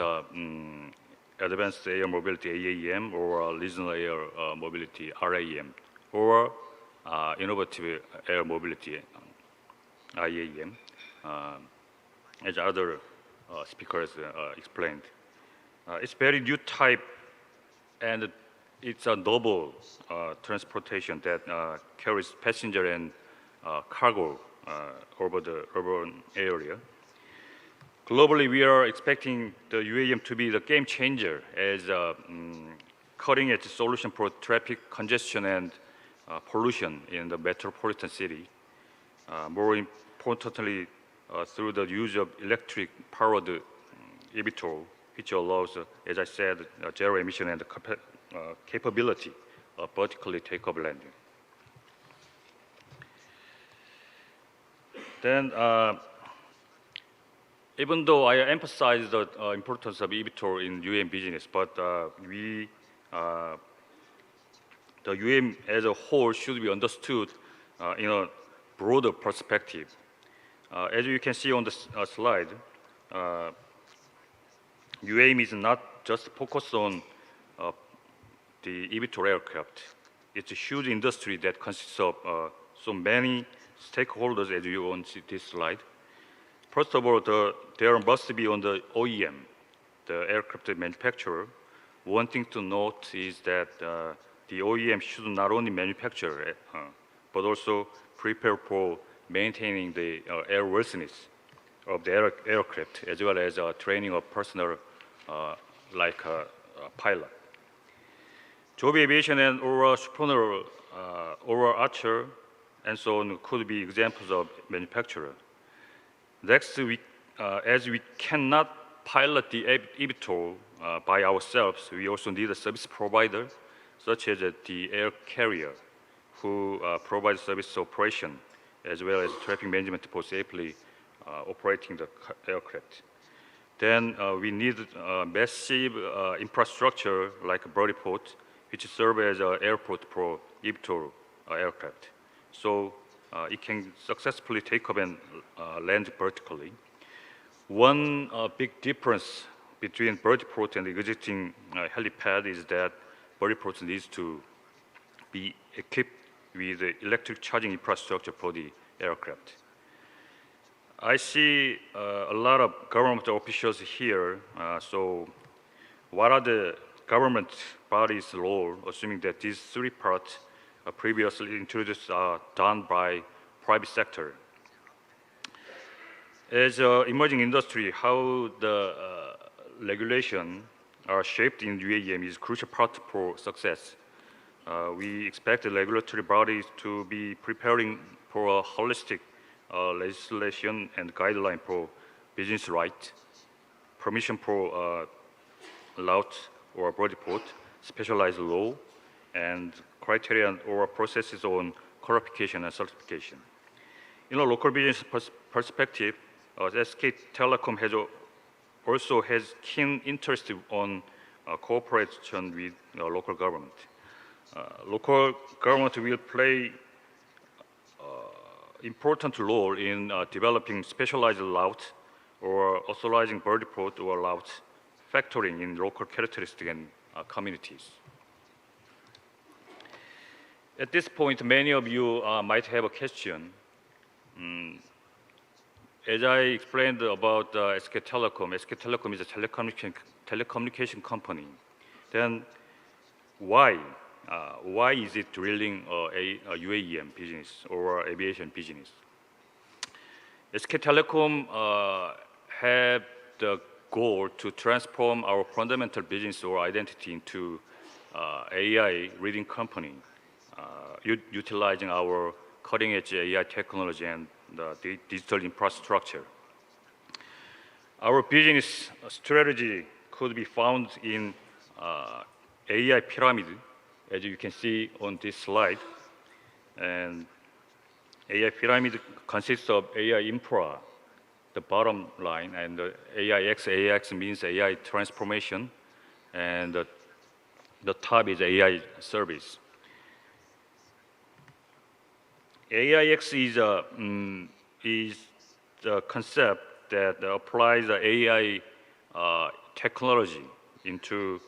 Advanced Air Mobility, AAM, or Regional Air Mobility, RAM, or Innovative Air Mobility, IAM, as other speakers explained. It's very new type, and it's a novel transportation that carries passenger and cargo over the urban area. Globally, we are expecting the UAM to be the game changer as a cutting-edge solution for traffic congestion and pollution in the metropolitan city. More importantly, through the use of electric-powered eVTOL, which allows, as I said, zero emission and capability of vertically takeoff landing. Then, even though I emphasize the importance of eVTOL in UAM business, but the UAM as a whole should be understood in a broader perspective. As you can see on the slide, UAM is not just focused on the eVTOL aircraft. It's a huge industry that consists of so many stakeholders, as you on this slide. First of all, there must be on the OEM, the aircraft manufacturer. One thing to note is that the OEM should not only manufacture, but also prepare for maintaining the airworthiness of the aircraft, as well as training of personnel like a pilot. Joby Aviation and Aurora Supernal, Aurora Archer, and so on could be examples of manufacturer. Next, as we cannot pilot the eVTOL by ourselves, we also need a service provider, such as the air carrier, who provides service operation, as well as traffic management for safely operating the aircraft. Then we need massive infrastructure like a vertiport, which serve as an airport for eVTOL aircraft. So it can successfully take off and land vertically. One big difference between vertiport and existing helipad is that vertiport needs to be equipped with electric charging infrastructure for the aircraft. I see a lot of government officials here. So what are the government bodies' role, assuming that these three parts previously introduced are done by private sector? As an emerging industry, how the regulation are shaped in UAM is a crucial part for success. We expect the regulatory bodies to be preparing for a holistic legislation and guideline for business right, permission for route or vertiport, specialized law, and criteria or processes on qualification and certification. In a local business perspective, SK Telecom also has keen interest on cooperation with local government. Local government will play important role in developing specialized routes or authorizing vertiport or routes, factoring in local characteristics and communities. At this point, many of you might have a question. As I explained about SK Telecom is a telecommunication company. Then why is it drilling a UAM business or aviation business? SK Telecom had the goal to transform our fundamental business or identity into AI leading company, utilizing our cutting-edge AI technology and the digital infrastructure. Our business strategy could be found in AI pyramid, as you can see on this slide. And AI pyramid consists of AI infra, the bottom line, and the AIX means AI transformation, and the top is AI service. AIX is a concept that applies the AI technology into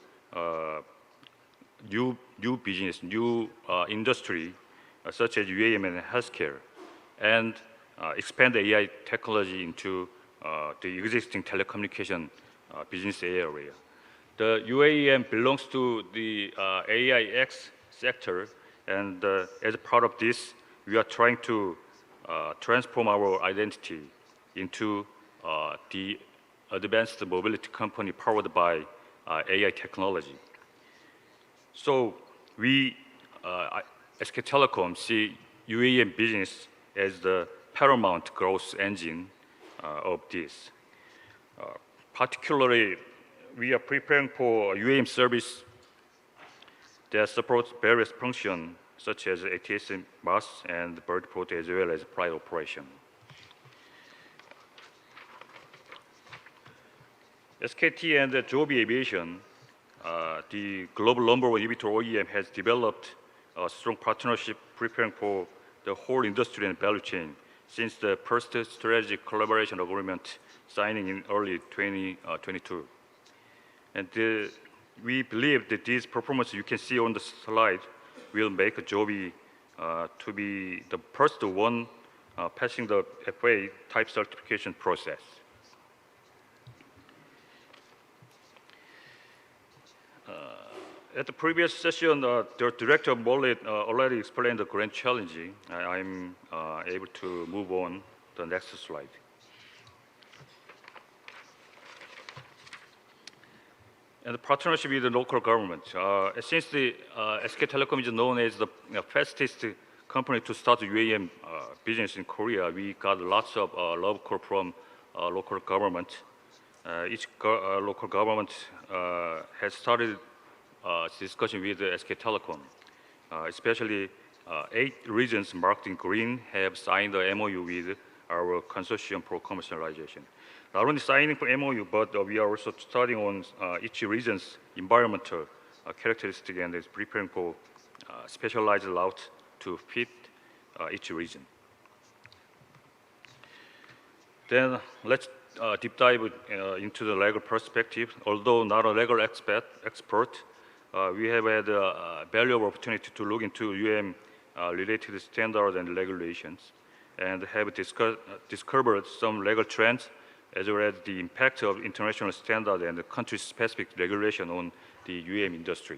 new business, new industry, such as UAM and healthcare, and expand AI technology into the existing telecommunication business area. The UAM belongs to the AIX sector, and as a part of this, we are trying to transform our identity into the advanced mobility company powered by AI technology. So we, SK Telecom, see UAM business as the paramount growth engine of this. Particularly, we are preparing for UAM service that supports various functions such as ATS bus and vertiport as well as flight operation. SKT and Joby Aviation, the global number one eVTOL OEM, has developed a strong partnership preparing for the whole industry and value chain since the first strategic collaboration agreement signing in early 2022. And we believe that this performance you can see on the slide will make Joby to be the first one passing the FAA type certification process. At the previous session, the Director Mollet already explained the grand challenge. I'm able to move on to the next slide. And the partnership with the local government. Since the SK Telecom is known as the fastest company to start the UAM business in Korea, we got lots of love call from local government. Each local government has started discussion with the SK Telecom, especially 8 regions marked in green have signed the MOU with our consortium for commercialization. Not only signing for MOU, but we are also studying on each region's environmental characteristic and is preparing for specialized routes to fit each region. Then let's deep dive into the legal perspective. Although not a legal expert, we have had a valuable opportunity to look into related standards and regulations, and have discovered some legal trends as well as the impact of international standard and country-specific regulation on the industry.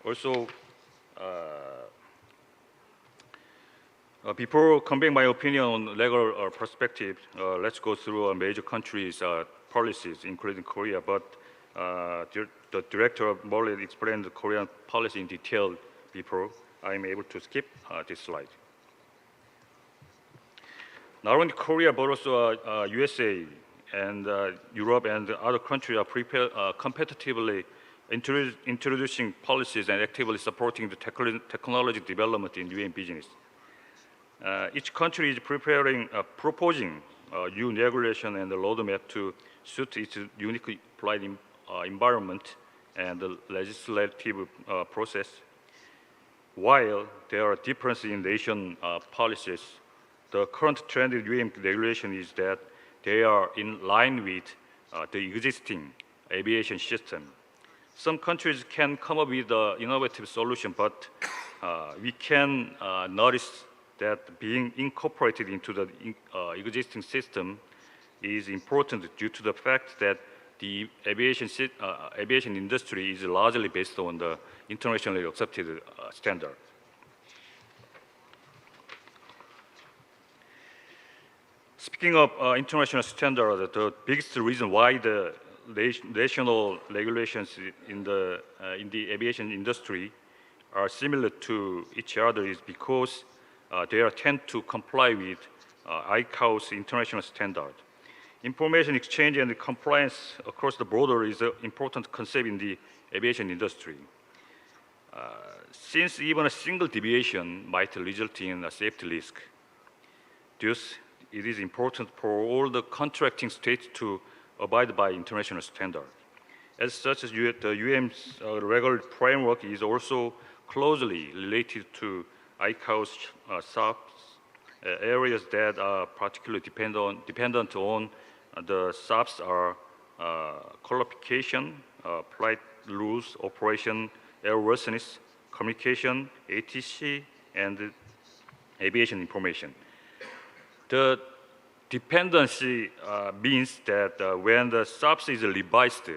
Also, before conveying my opinion on legal perspective, let's go through major countries' policies, including Korea. But the director of Morley explained the Korean policy in detail before. I'm able to skip this slide. Not only Korea, but also USA and Europe and other countries are competitively introducing policies and actively supporting the technology development in business. Each country is proposing new regulation and the roadmap to suit its uniquely applied environment and the legislative process. While there are differences in nation policies, the current trend in regulation is that they are in line with the existing aviation system. Some countries can come up with an innovative solution, but we can notice that being incorporated into the existing system is important due to the fact that the aviation industry is largely based on the internationally accepted standard. Speaking of international standard, the biggest reason why the national regulations in the aviation industry are similar to each other is because they tend to comply with ICAO's international standard. Information exchange and compliance across the border is an important concept in the aviation industry. Since even a single deviation might result in a safety risk, thus it is important for all the contracting states to abide by international standard. As such, the UM's regulatory framework is also closely related to ICAO's SOPs, areas that are particularly dependent on the SOPs are qualification, flight rules, operation, airworthiness, communication, ATC, and aviation information. The dependency means that when the SOPs is revised,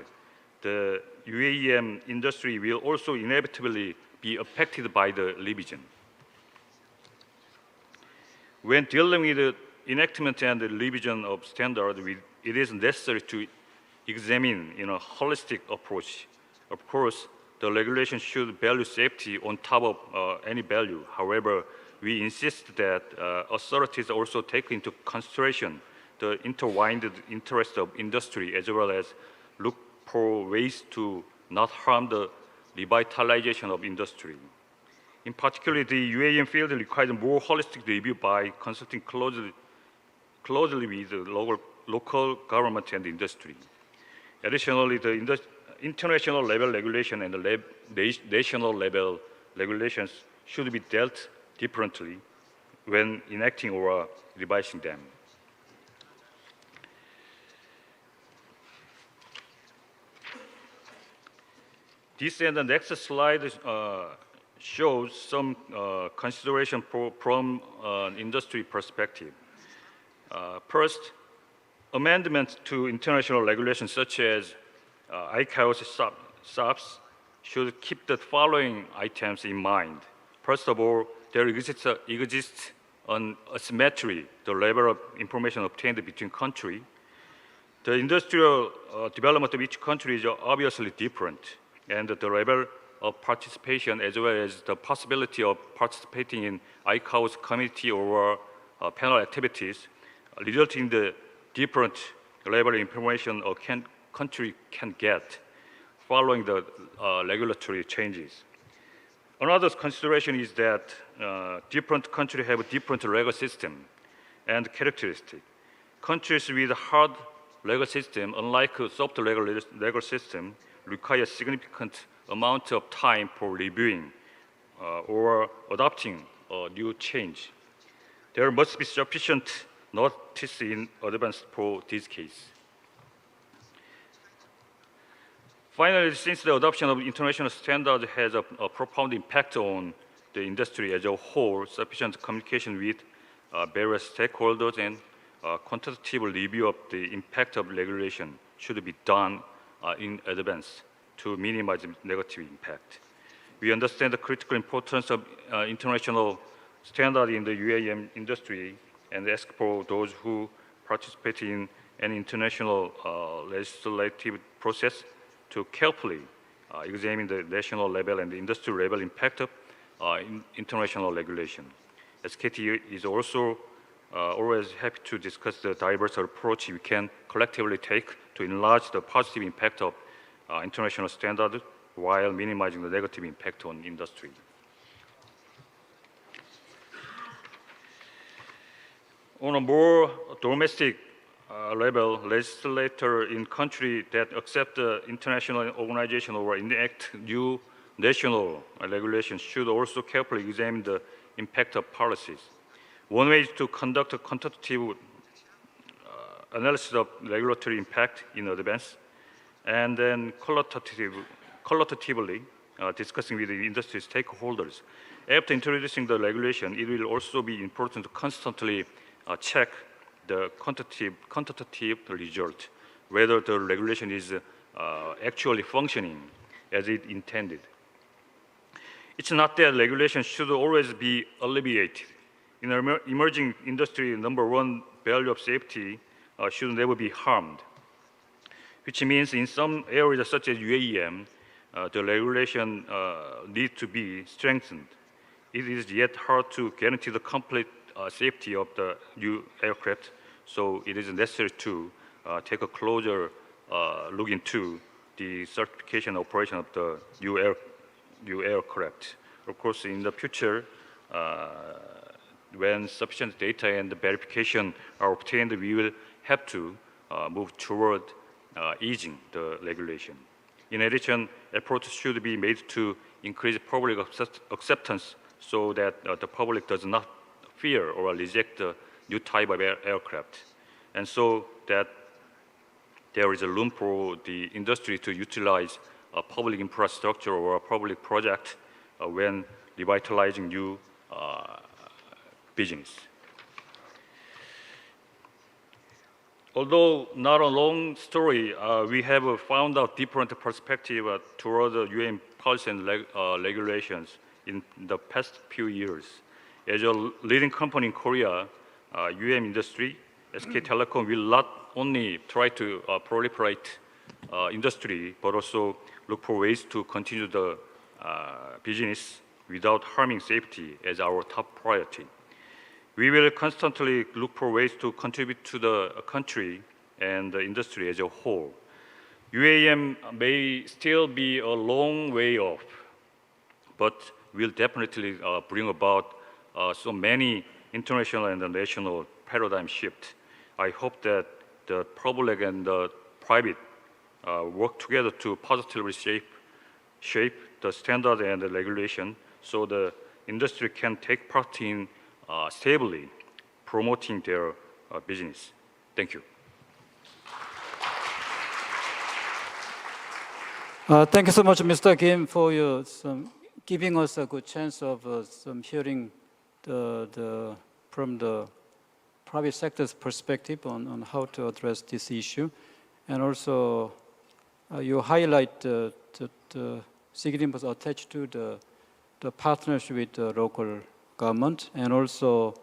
the UAM industry will also inevitably be affected by the revision. When dealing with the enactment and the revision of standard, it is necessary to examine in a holistic approach. Of course, the regulation should value safety on top of any value. However, we insist that authorities also take into consideration the intertwined interest of industry as well as look for ways to not harm the revitalization of industry. In particular, the UAM field requires more holistic review by consulting closely with the local government and industry. Additionally, the international level regulation and the national level regulations should be dealt differently when enacting or revising them. This and the next slide shows some consideration from an industry perspective. First, amendments to international regulations such as ICAO's SOPs should keep the following items in mind. First of all, there exists an asymmetry, the level of information obtained between countries. The industrial development of each country is obviously different, and the level of participation as well as the possibility of participating in ICAO's committee or panel activities result in the different level of information a country can get following the regulatory changes. Another consideration is that different countries have a different legal system and characteristics. Countries with a hard legal system, unlike a soft legal system, require significant amount of time for reviewing or adopting a new change. There must be sufficient noticed in advance for this case. Finally, since the adoption of international standards has a profound impact on the industry as a whole, sufficient communication with various stakeholders and quantitative review of the impact of regulation should be done in advance to minimize negative impact. We understand the critical importance of international standard in the UAM industry and ask for those who participate in an international legislative process to carefully examine the national level and the industry level impact of international regulation. SKT is also always happy to discuss the diverse approach we can collectively take to enlarge the positive impact of international standards while minimizing the negative impact on industry. On a more domestic level, legislators in countries that accept the international organization or enact new national regulations should also carefully examine the impact of policies. One way is to conduct a quantitative analysis of regulatory impact in advance, and then qualitatively discussing with the industry stakeholders. After introducing the regulation, it will also be important to constantly check the quantitative result, whether the regulation is actually functioning as it intended. It's not that regulation should always be alleviated. In an emerging industry, number one value of safety should never be harmed, which means in some areas such as UAM, the regulation needs to be strengthened. It is yet hard to guarantee the complete safety of the new aircraft, so it is necessary to take a closer look into the certification operation of the new aircraft. Of course, in the future, when sufficient data and verification are obtained, we will have to move toward easing the regulation. In addition, efforts should be made to increase public acceptance so that the public does not fear or reject the new type of aircraft, and so that there is a room for the industry to utilize a public infrastructure or a public project when revitalizing new business. Although not a long story, we have found out different perspective toward the UN policy and regulations in the past few years. As a leading company in Korea, UM industry, SK Telecom will not only try to proliferate industry, but also look for ways to continue the business without harming safety as our top priority. We will constantly look for ways to contribute to the country and the industry as a whole. UAM may still be a long way off, but will definitely bring about so many international and national paradigm shift. I hope that the public and the private work together to positively shape the standard and the regulation so the industry can take part in stably promoting their business. Thank you. Thank you so much, Mr. Kim, for your giving us a good chance of some hearing from the private sector's perspective on how to address this issue, and also you highlight the significance attached to the partnership with the local government, and also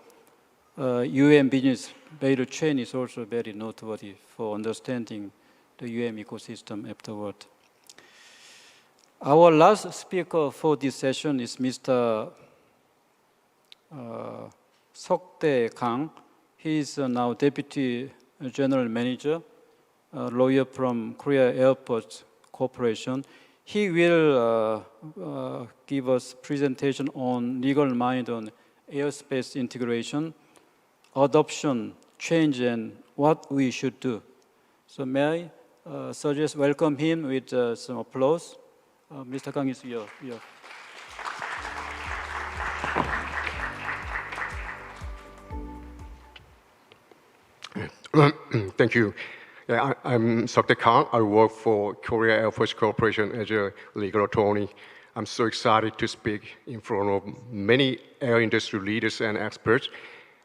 UM business value chain is also very noteworthy for understanding the UM ecosystem afterward. Our last speaker for this session is Mr. Seok-dae Kang. He is now Deputy General Manager, a lawyer from Korea Airports Corporation. He will give us presentation on legal mind on airspace integration, adoption, change, and what we should do. So may I suggest welcome him with some applause. Mr. Kang is here. Thank you. Yeah, I'm Dr. Kang. I work for Korea Air Force Corporation as a legal attorney. I'm so excited to speak in front of many air industry leaders and experts.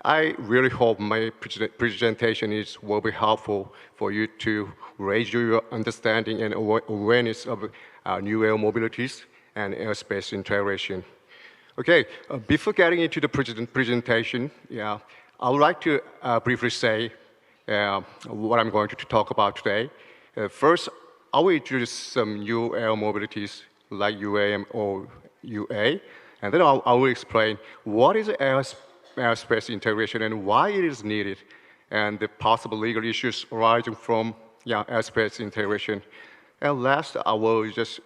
I really hope my presentation will be helpful for you to raise your understanding and awareness of new air mobilities and airspace integration. Okay, before getting into the presentation, yeah, I would like to briefly say what I'm going to talk about today. First, I will introduce some new air mobilities like UAM or UA, and then I will explain what is airspace integration and why it is needed, and the possible legal issues arising from airspace integration. And last, I will just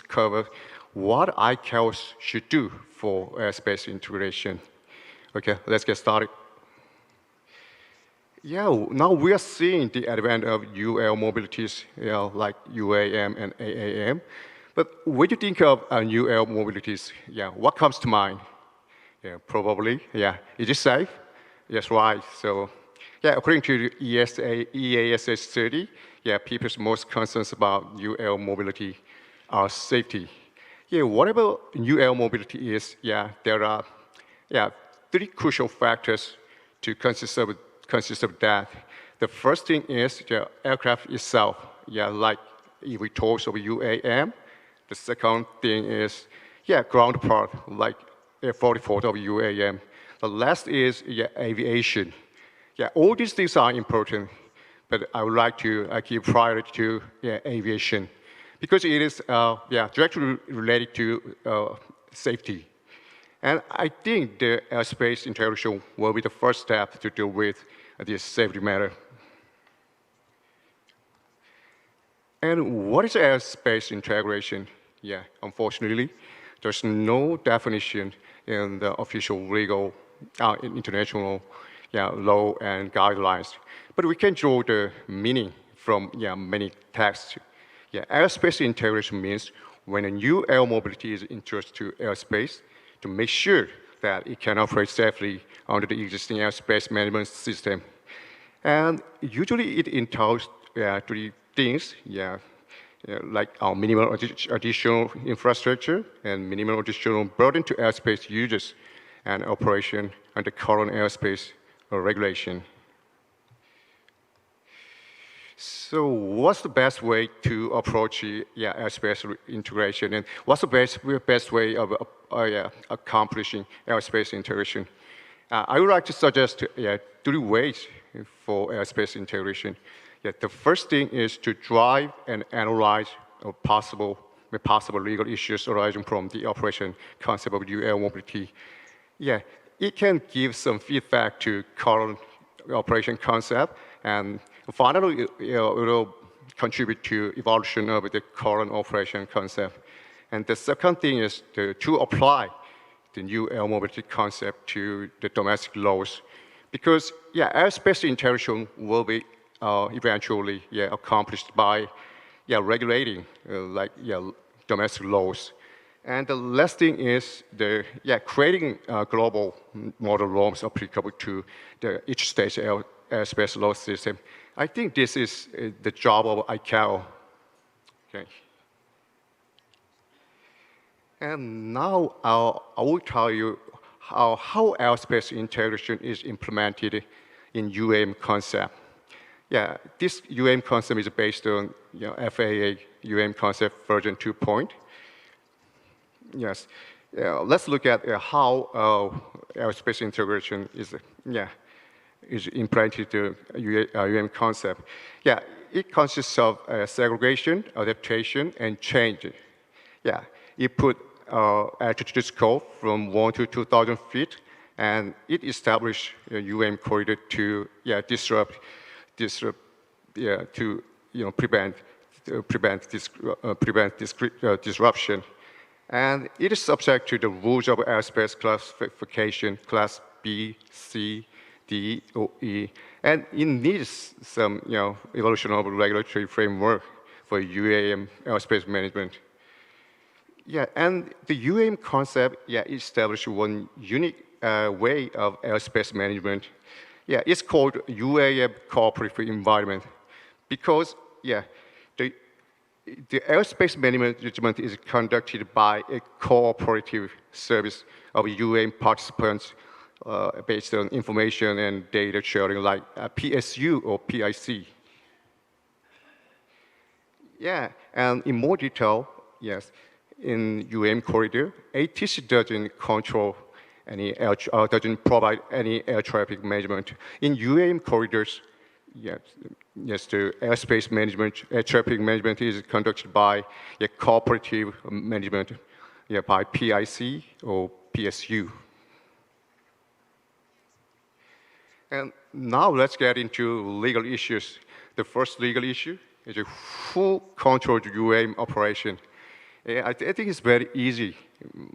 cover what ICAOs should do for airspace integration. Okay, let's get started. Yeah, now we are seeing the advent of UL mobilities, like UAM and AAM. But when you think of UL mobilities, what comes to mind? Yeah, probably, is it safe? Yes, right. So, according to the EASA study, people's most concerns about UL mobility are safety. Yeah, whatever UL mobility is, there are three crucial factors to consist of that. The first thing is the aircraft itself, like if we talk of UAM. The second thing is, ground part, like F-44 of UAM. The last is aviation. Yeah, all these things are important, but I would like to give priority to aviation because it is directly related to safety. And I think the airspace integration will be the first step to deal with this safety matter. And what is airspace integration? Yeah, unfortunately, there's no definition in the official legal, international law and guidelines. But we can draw the meaning from many texts. Yeah, airspace integration means when a new air mobility is introduced to airspace, to make sure that it can operate safely under the existing airspace management system. And usually it entails three things, like our minimal additional infrastructure and minimal additional burden to airspace users and operation under current airspace regulation. So what's the best way to approach airspace integration, and what's the best way of accomplishing airspace integration? I would like to suggest three ways for airspace integration. The first thing is to drive and analyze possible legal issues arising from the operation concept of new air mobility. Yeah, it can give some feedback to current operation concept, and finally, it will contribute to evolution of the current operation concept. And the second thing is to apply the new air mobility concept to the domestic laws. Because, airspace integration will be eventually accomplished by regulating domestic laws. And the last thing is creating global model norms applicable to each state's airspace law system. I think this is the job of ICAO. Okay. And now I will tell you how airspace integration is implemented in UAM concept. Yeah, this UAM concept is based on FAA UAM concept version 2. Yes. Let's look at how airspace integration is implemented to UAM concept. Yeah, it consists of segregation, adaptation, and change. Yeah, it put altitude scope from 1 to 2,000 feet, and it established a UAM corridor to prevent disruption. And it is subject to the rules of airspace classification, class B, C, D, or E, and it needs some evolution of regulatory framework for UAM airspace management. Yeah, and the UAM concept established one unique way of airspace management. yeah, it's called UAM cooperative environment because, yeah, the airspace management is conducted by a cooperative service of UAM participants based on information and data sharing like PSU or PIC. Yeah, and in more detail, yes, in UAM corridor, ATC doesn't control any doesn't provide any air traffic management. In UAM corridors, yes, yes, the airspace management, air traffic management is conducted by a cooperative management, yeah, by PIC or PSU. And now let's get into legal issues. The first legal issue is who controls UAM operation. Yeah, I think it's very easy.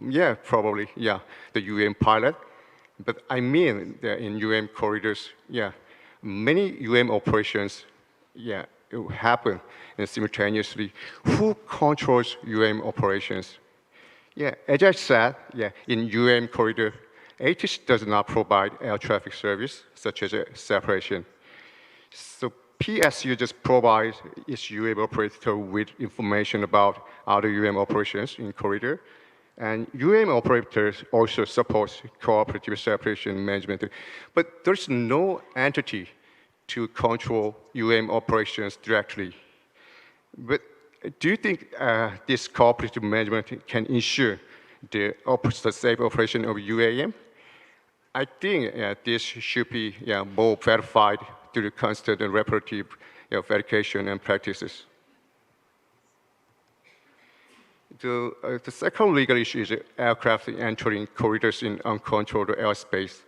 Yeah, probably, yeah, the UAM pilot. But I mean, in UAM corridors, yeah, many UAM operations, yeah, it will happen simultaneously. Who controls UAM operations? Yeah, as I said, yeah, in UAM corridor, ATIS does not provide air traffic service, such as a separation. So PSU just provides its UAM operator with information about other UAM operations in corridor. And UAM operators also support cooperative separation management. But there's no entity to control UAM operations directly. But do you think this cooperative management can ensure the safe operation of UAM? I think this should be more verified through constant and repetitive verification and practices. The second legal issue is aircraft entering corridors in uncontrolled airspace.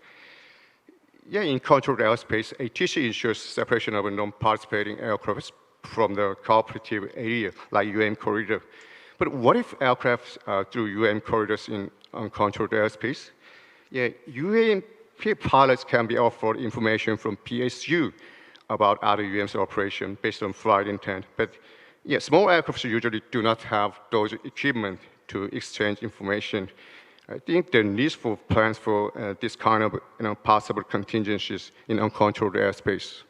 Yeah, in controlled airspace, ATC ensures separation of non-participating aircraft from the cooperative area, like UAM corridor. But what if aircraft through UAM corridors in uncontrolled airspace? Yeah, UAM pilots can be offered information from PSU about other UAM's operation based on flight intent. But yeah, small aircraft usually do not have those equipment to exchange information. I think there needs for plans for this kind of possible contingencies in uncontrolled airspace.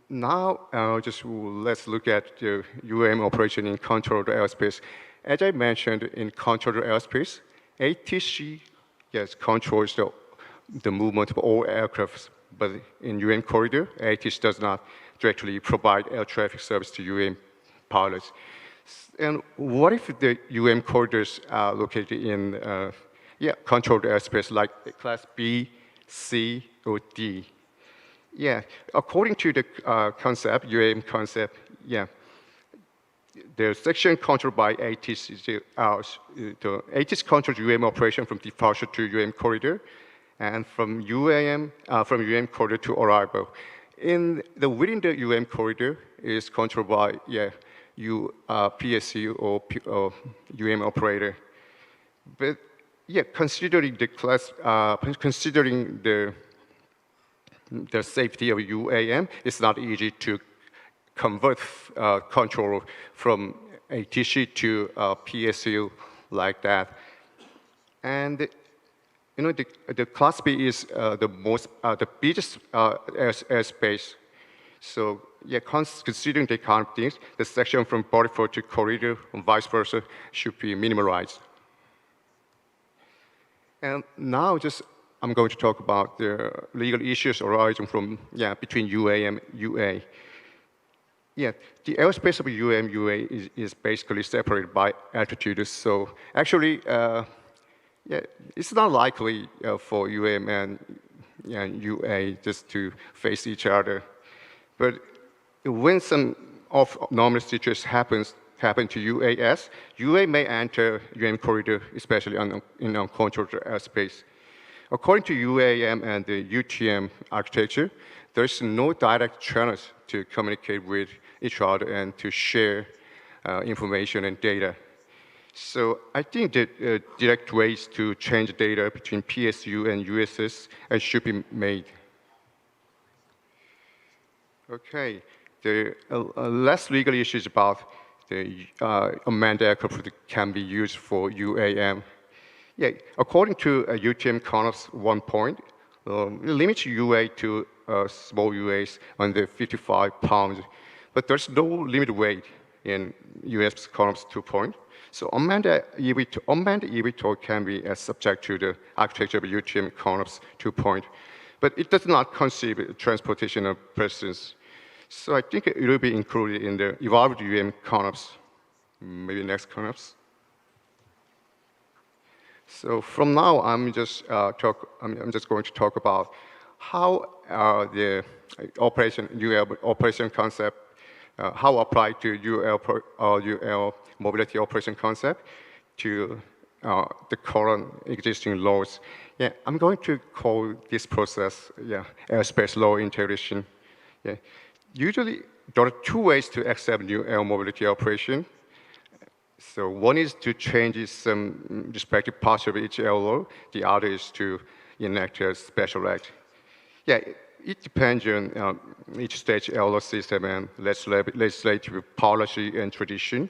Now, just let's look at the UAM operation in controlled airspace. As I mentioned, in controlled airspace, ATC, yes, controls the movement of all aircraft, but in UAM corridor, ATC does not directly provide air traffic service to UAM pilots. And what if the UAM corridors are located in controlled airspace like class B, C, or D? Yeah, according to the concept, UAM concept, yeah, the section controlled by ATIS is the ATIS controls UAM operation from departure to UAM corridor, and from UAM corridor to arrival. Within the UAM corridor is controlled by PSU or UAM operator. But yeah, considering the class, considering the safety of UAM, it's not easy to convert control from ATC to PSU like that. And the Class B is the biggest airspace. So yeah, considering the kind of things, the section from bodyfloor to corridor and vice versa should be minimalized. And now I'm going to talk about the legal issues arising from, between UAM and UA. Yeah, the airspace of UAM UA is basically separated by altitudes. So actually, it's not likely for UAM and UA just to face each other. But when some anomalous situations happen to UAS, UA may enter UAM corridor, especially in uncontrolled airspace. According to UAM and the UTM architecture, there's no direct channels to communicate with each other and to share information and data. So I think that direct ways to change data between PSU and USS should be made. Okay, the less legal issues about the unmanned aircraft that can be used for UAM. Yeah, according to UTM CONOPS 1 point, it limits UA to small UAs under 55 pounds, but there's no limit weight in US CONOPS 2 point. So unmanned eVTOL can be subject to the architecture of UTM CONOPS 2 point, but it does not conceive transportation of persons. So I think it will be included in the evolved UM CONOPS, maybe next CONOPS. So from now, I'm just going to talk about how the UL operation concept, how applied to UL mobility operation concept to the current existing laws. Yeah, I'm going to call this process, airspace law integration. Yeah. Usually, there are two ways to accept new air mobility operation. So one is to change some respective parts of each air law. The other is to enact a special act. Yeah, it depends on each stage air law system and legislative policy and tradition.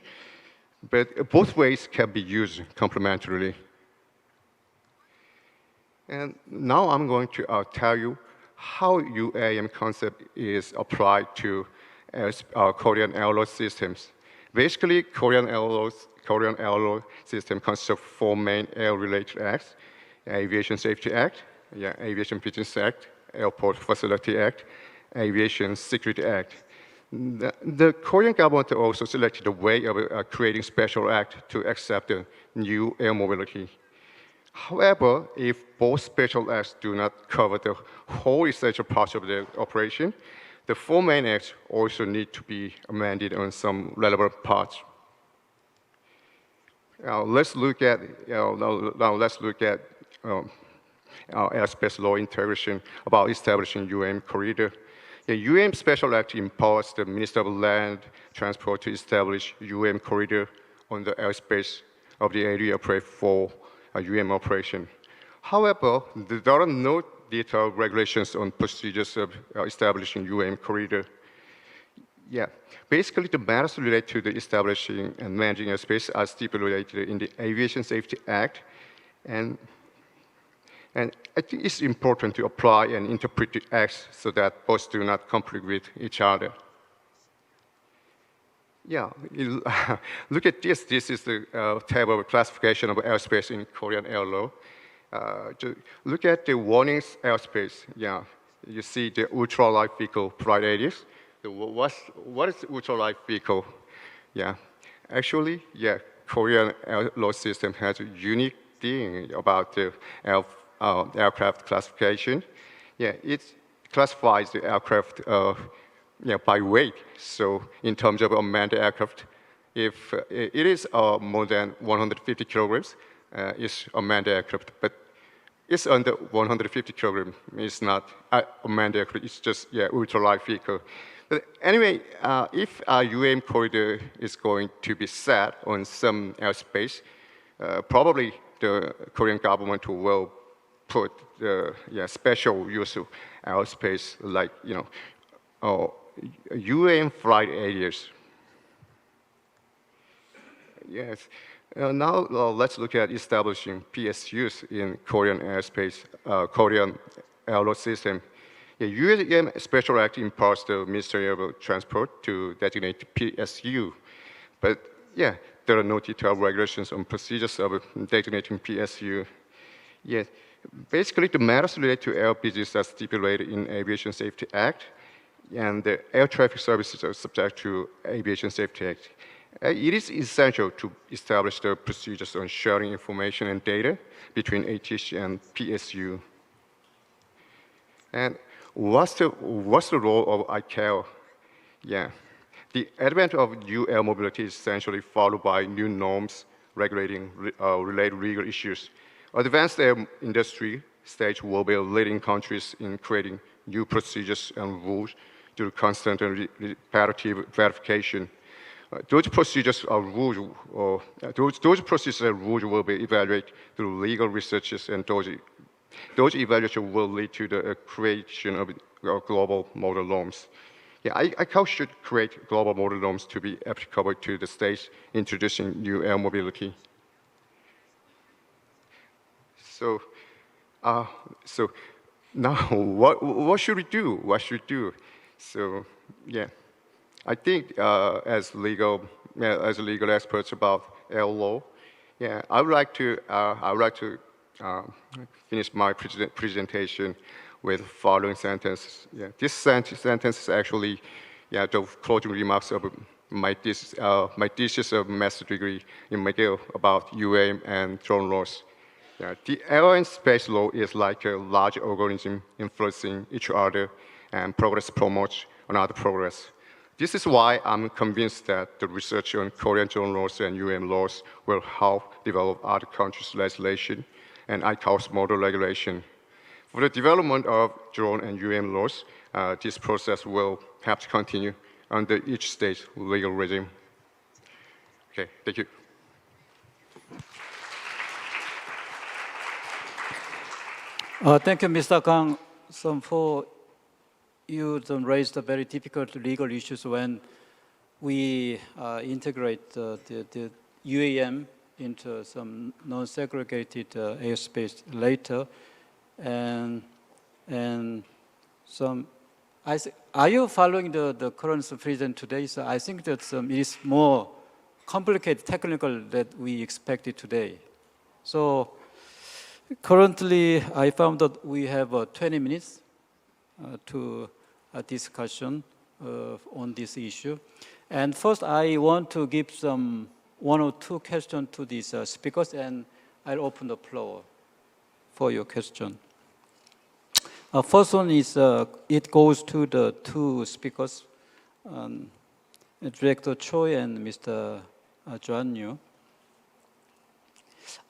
But both ways can be used complementarily. And now I'm going to tell you how UAM concept is applied to Korean air law systems. Basically, Korean air law system consists of four main air-related acts: Aviation Safety Act, Aviation Business Act, Airport Facility Act, Aviation Security Act. The Korean government also selected a way of creating special act to accept the new air mobility. However, if both special acts do not cover the whole essential parts of the operation, the four main acts also need to be amended on some relevant parts. Let's look at airspace law integration about establishing UAM corridor. The UAM Special Act empowers the Minister of Land Transport to establish UAM corridor on the airspace of the area approved for a UAM operation. However, there are no detailed regulations on procedures of establishing UAM corridor. Yeah, basically the matters related to the establishing and managing airspace are stipulated in the Aviation Safety Act, and I think it's important to apply and interpret the acts so that both do not conflict with each other. Yeah, look at this. This is the table of classification of airspace in Korean air law. Look at the warnings airspace. Yeah, you see the ultralight vehicle flight areas. What is ultralight vehicle? Yeah, actually, yeah, Korean air law system has a unique thing about the aircraft classification. Yeah, it classifies the aircraft by weight. So in terms of unmanned aircraft, if it is more than 150 kilograms, it's unmanned aircraft. But it's under 150 kilograms. It's not unmanned aircraft. It's just ultralight vehicle. But anyway, if a UAM corridor is going to be set on some airspace, probably the Korean government will put the special use of airspace, like UAM flight areas. Yes. Now let's look at establishing PSUs in Korean airspace, Korean air law system. The UAM Special Act empowers the Ministry of Transport to designate PSU, but yeah, there are no detailed regulations on procedures of designating PSU. Yes, basically the matters related to air business are stipulated in Aviation Safety Act, and the air traffic services are subject to Aviation Safety Act. It is essential to establish the procedures on sharing information and data between ATC and PSU. And what's the role of ICAO? Yeah, the advent of new air mobility is essentially followed by new norms regulating related legal issues. Advanced air industry stage will be leading countries in creating new procedures and rules through constant and repetitive verification. Those procedures and rules will be evaluated through legal researches, and those evaluations will lead to the creation of global model norms. Yeah, ICAO should create global model norms to be applicable to the states introducing new air mobility. Uh, so now, what should we do? What should we do? So, yeah, I think as legal experts about air law, yeah, I would like to uh, finish my presentation with the following sentence. Yeah, this sentence is actually, yeah, the closing remarks of my thesis of master degree in McGill about UAM and drone laws. Yeah, the air and space law is like a large organism influencing each other, and progress promotes another progress. This is why I'm convinced that the research on Korean drone laws and UAM laws will help develop other countries' legislation and ICAO's model regulation. For the development of drone and UAM laws, this process will have to continue under each state's legal regime. Okay, thank you. Thank you, Mr. Kang, for you raised the very difficult legal issues when we integrate the UAM into some non-segregated airspace later, and some. Are you following the current president today? So I think that it is more complicated, technical that we expected today. So currently, I found that we have 20 minutes to a discussion on this issue. And first, I want to give some one or two questions to these speakers, and I'll open the floor for your question. First one is, it goes to the two speakers, Director Choi and Mr. Joan Yu.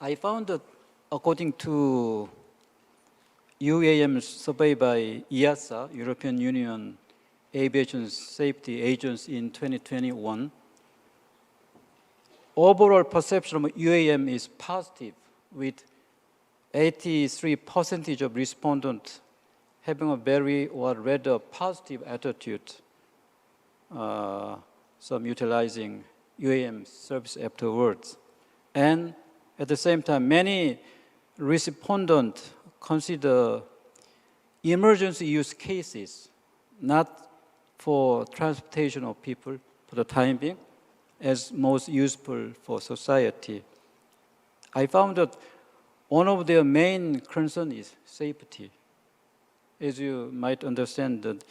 I found that according to UAM survey by EASA, European Union Aviation Safety Agency in 2021, overall perception of UAM is positive, with 83% of respondents having a very or rather positive attitude, some utilizing UAM service afterwards. And at the same time, many respondents consider emergency use cases not for transportation of people for the time being as most useful for society. I found that one of their main concerns is safety. As you might understand, that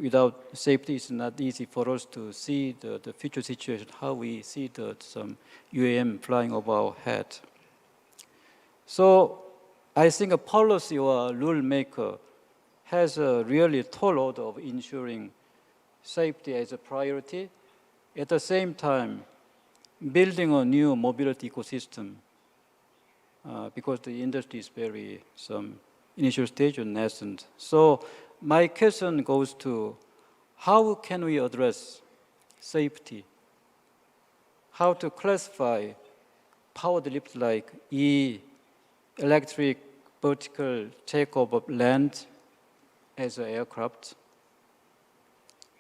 without safety, it's not easy for us to see the future situation, how we see some UAM flying over our head. So I think a policy or a rule maker has a really tall order of ensuring safety as a priority. At the same time, building a new mobility ecosystem, because the industry is very some initial stage and nascent. So my question goes to, how can we address safety? How to classify powered lift like electric vertical takeoff of land as an aircraft?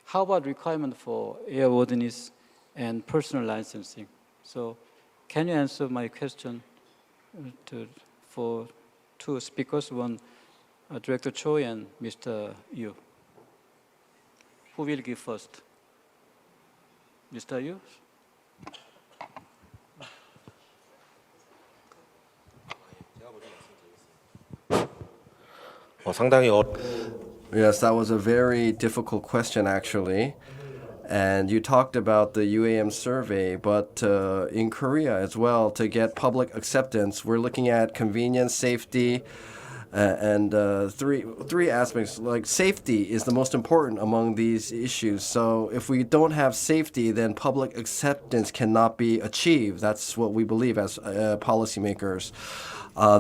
How about requirement for airworthiness and personal licensing? So can you answer my question for two speakers, one Director Choi and Mr. Yu? Who will give first? Mr. Yu? Yes, that was a very difficult question, actually. And you talked about the UAM survey, but in Korea as well, to get public acceptance, we're looking at convenience, safety, and three aspects. Like safety is the most important among these issues. So if we don't have safety, then public acceptance cannot be achieved. That's what we believe as policymakers.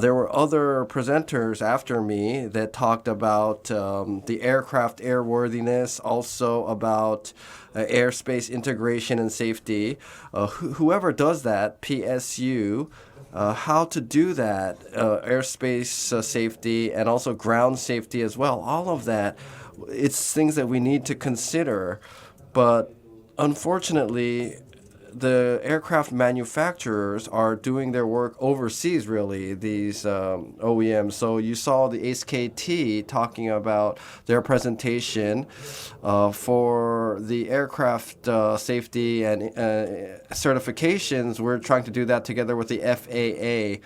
There were other presenters after me that talked about the aircraft airworthiness, also about airspace integration and safety. Whoever does that, PSU, how to do that, airspace safety and also ground safety as well. All of that, it's things that we need to consider. But unfortunately, the aircraft manufacturers are doing their work overseas, really, these OEMs. So you saw the HKT talking about their presentation for the aircraft safety and certifications. We're trying to do that together with the FAA.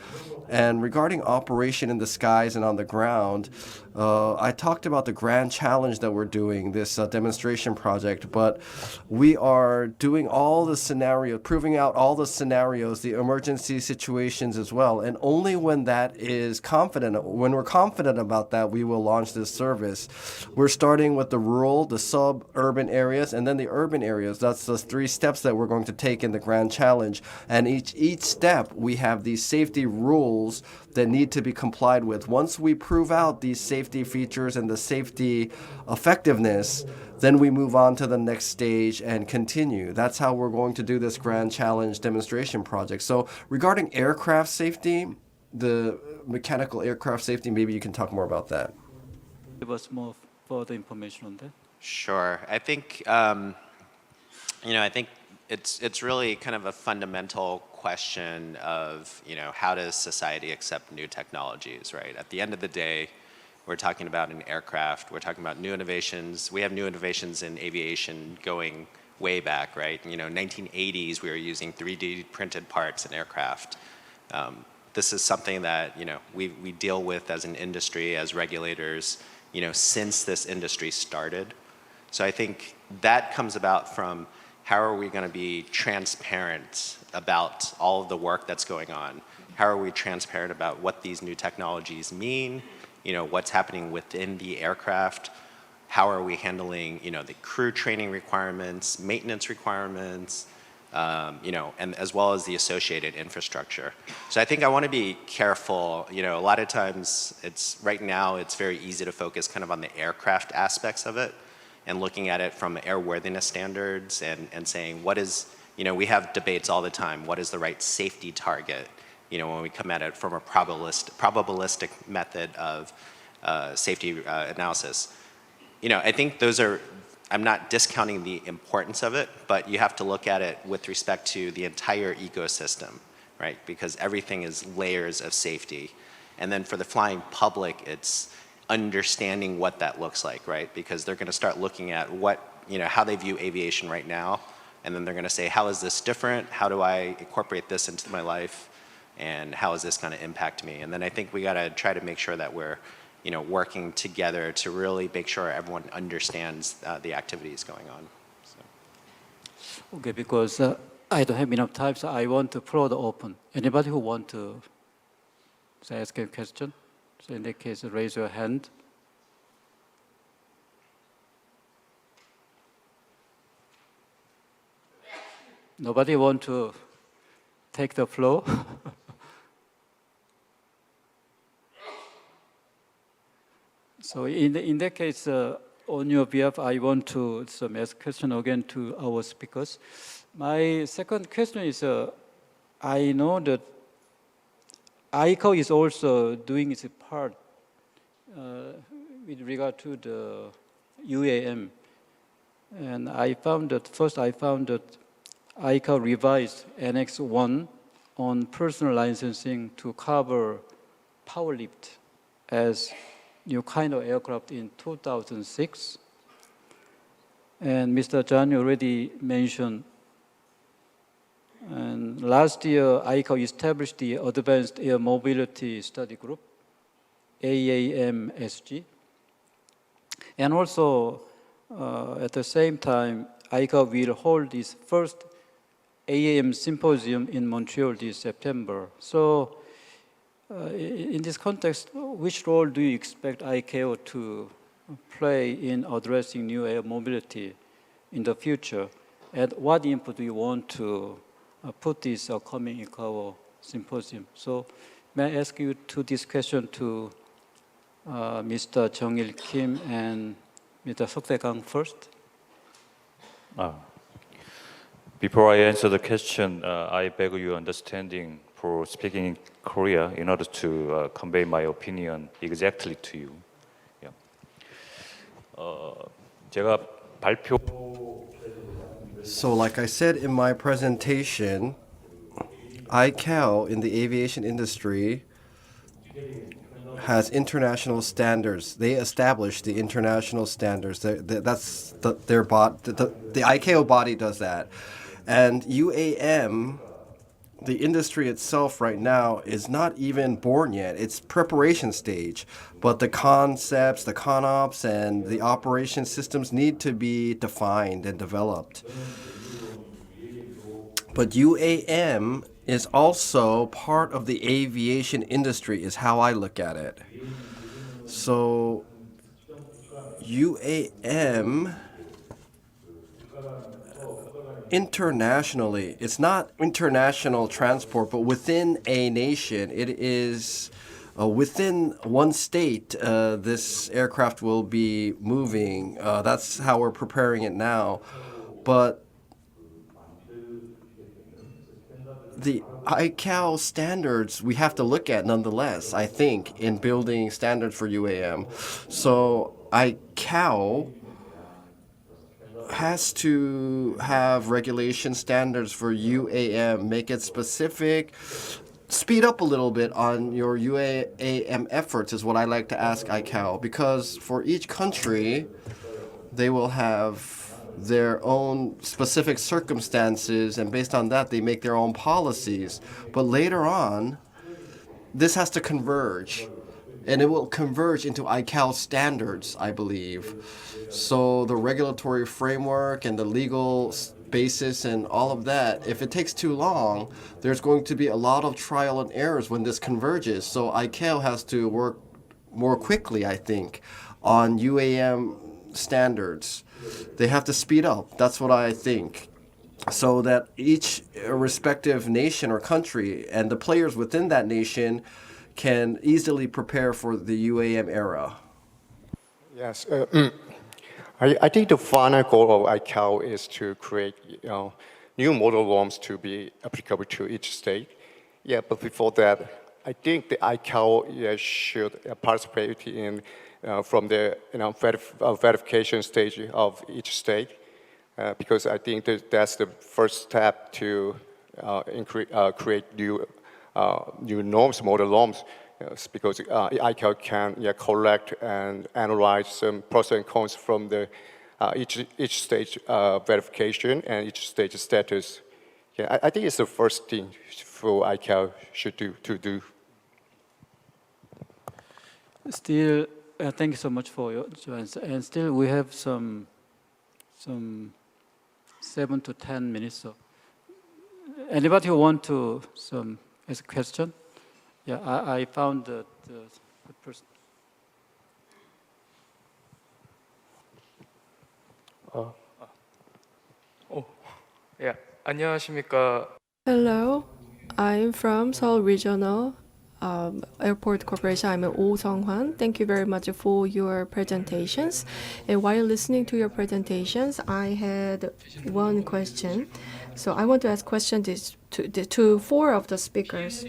And regarding operation in the skies and on the ground, I talked about the grand challenge that we're doing, this demonstration project, but we are doing all the scenarios, proving out all the scenarios, the emergency situations as well. And only when when we're confident about that, we will launch this service. We're starting with the rural, the suburban areas, and then the urban areas. That's the 3 steps that we're going to take in the grand challenge. And each step, we have these safety rules that need to be complied with. Once we prove out these safety features and the safety effectiveness, then we move on to the next stage and continue. That's how we're going to do this grand challenge demonstration project. So regarding aircraft safety, the mechanical aircraft safety, maybe you can talk more about that. Give us more further information on that. Sure. I think, I think it's really kind of a fundamental question of, how does society accept new technologies, right? At the end of the day, we're talking about an aircraft. We're talking about new innovations. We have new innovations in aviation going way back, right? 1980s, we were using 3D printed parts in aircraft. This is something that, we deal with as an industry, as regulators, since this industry started. So I think that comes about from how are we going to be transparent about all of the work that's going on? How are we transparent about what these new technologies mean? What's happening within the aircraft? How are we handling, the crew training requirements, maintenance requirements, and as well as the associated infrastructure. So I think I want to be careful. A lot of times right now it's very easy to focus kind of on the aircraft aspects of it and looking at it from airworthiness standards and saying what is, we have debates all the time. What is the right safety target? When we come at it from a probabilistic method of safety analysis. I think I'm not discounting the importance of it, but you have to look at it with respect to the entire ecosystem, right? Because everything is layers of safety. And then for the flying public, it's understanding what that looks like, right? Because they're going to start looking at how they view aviation right now, and then they're going to say, how is this different? How do I incorporate this into my life? And how is this going to impact me? And then I think we got to try to make sure that we're, working together to really make sure everyone understands the activities going on. So. Okay, because I don't have enough time, so I want to floor the open. Anybody who want to ask a question? So in that case, raise your hand. Nobody want to take the floor? So in that case, on your behalf, I want to ask a question again to our speakers. My second question is, I know that ICAO is also doing its part with regard to the UAM. And I found that ICAO revised Annex 1 on personal licensing to cover power lift as new kind of aircraft in 2006. And Mr. Chan already mentioned, and last year ICAO established the Advanced Air Mobility Study Group, AAMSG. And also, at the same time, ICAO will hold its first AAM symposium in Montreal this September. So, in this context, which role do you expect ICAO to play in addressing new air mobility in the future? And what input do you want to put this upcoming ICAO symposium? So, may I ask you this question to Mr. Jung-il Kim and Mr. Seok-dae first? Before I answer the question, I beg your understanding for speaking in Korea in order to convey my opinion exactly to you. Yeah. 제가 발표 So, like I said in my presentation, ICAO in the aviation industry has international standards. They establish the international standards. That's their the ICAO body does that. And UAM, the industry itself right now is not even born yet. It's preparation stage. But the concepts, the ConOps, and the operation systems need to be defined and developed. But UAM is also part of the aviation industry, is how I look at it. So UAM internationally, it's not international transport, but within a nation, it is within one state, this aircraft will be moving. That's how we're preparing it now. But the ICAO standards we have to look at nonetheless, I think, in building standards for UAM. So ICAO has to have regulation standards for UAM, make it specific, speed up a little bit on your UAM efforts is what I like to ask ICAO, because for each country, they will have their own specific circumstances, and based on that, they make their own policies. But later on, this has to converge, and it will converge into ICAO standards, I believe. So the regulatory framework and the legal basis and all of that, if it takes too long, there's going to be a lot of trial and errors when this converges. So ICAO has to work more quickly, I think, on UAM standards. They have to speed up. That's what I think. So that each respective nation or country and the players within that nation can easily prepare for the UAM era. Yes. I think the final goal of ICAO is to create new model norms to be applicable to each state. Yeah, but before that, I think the ICAO should participate in from the verification stage of each state, because I think that's the first step to create new norms, model norms. Because ICAO can collect and analyze some pros and cons from the each stage verification and each stage status. Yeah, I think it's the first thing for ICAO should do. Still, thank you so much for your answer. And still, we have some 7 to 10 minutes. So, anybody who want to ask a question? Yeah, I found the person. 예, 안녕하십니까. Hello, I'm from Seoul Regional Airport Corporation. I'm Oh Sung-hwan. Thank you very much for your presentations. And while listening to your presentations, I had one question. So I want to ask questions to four of the speakers.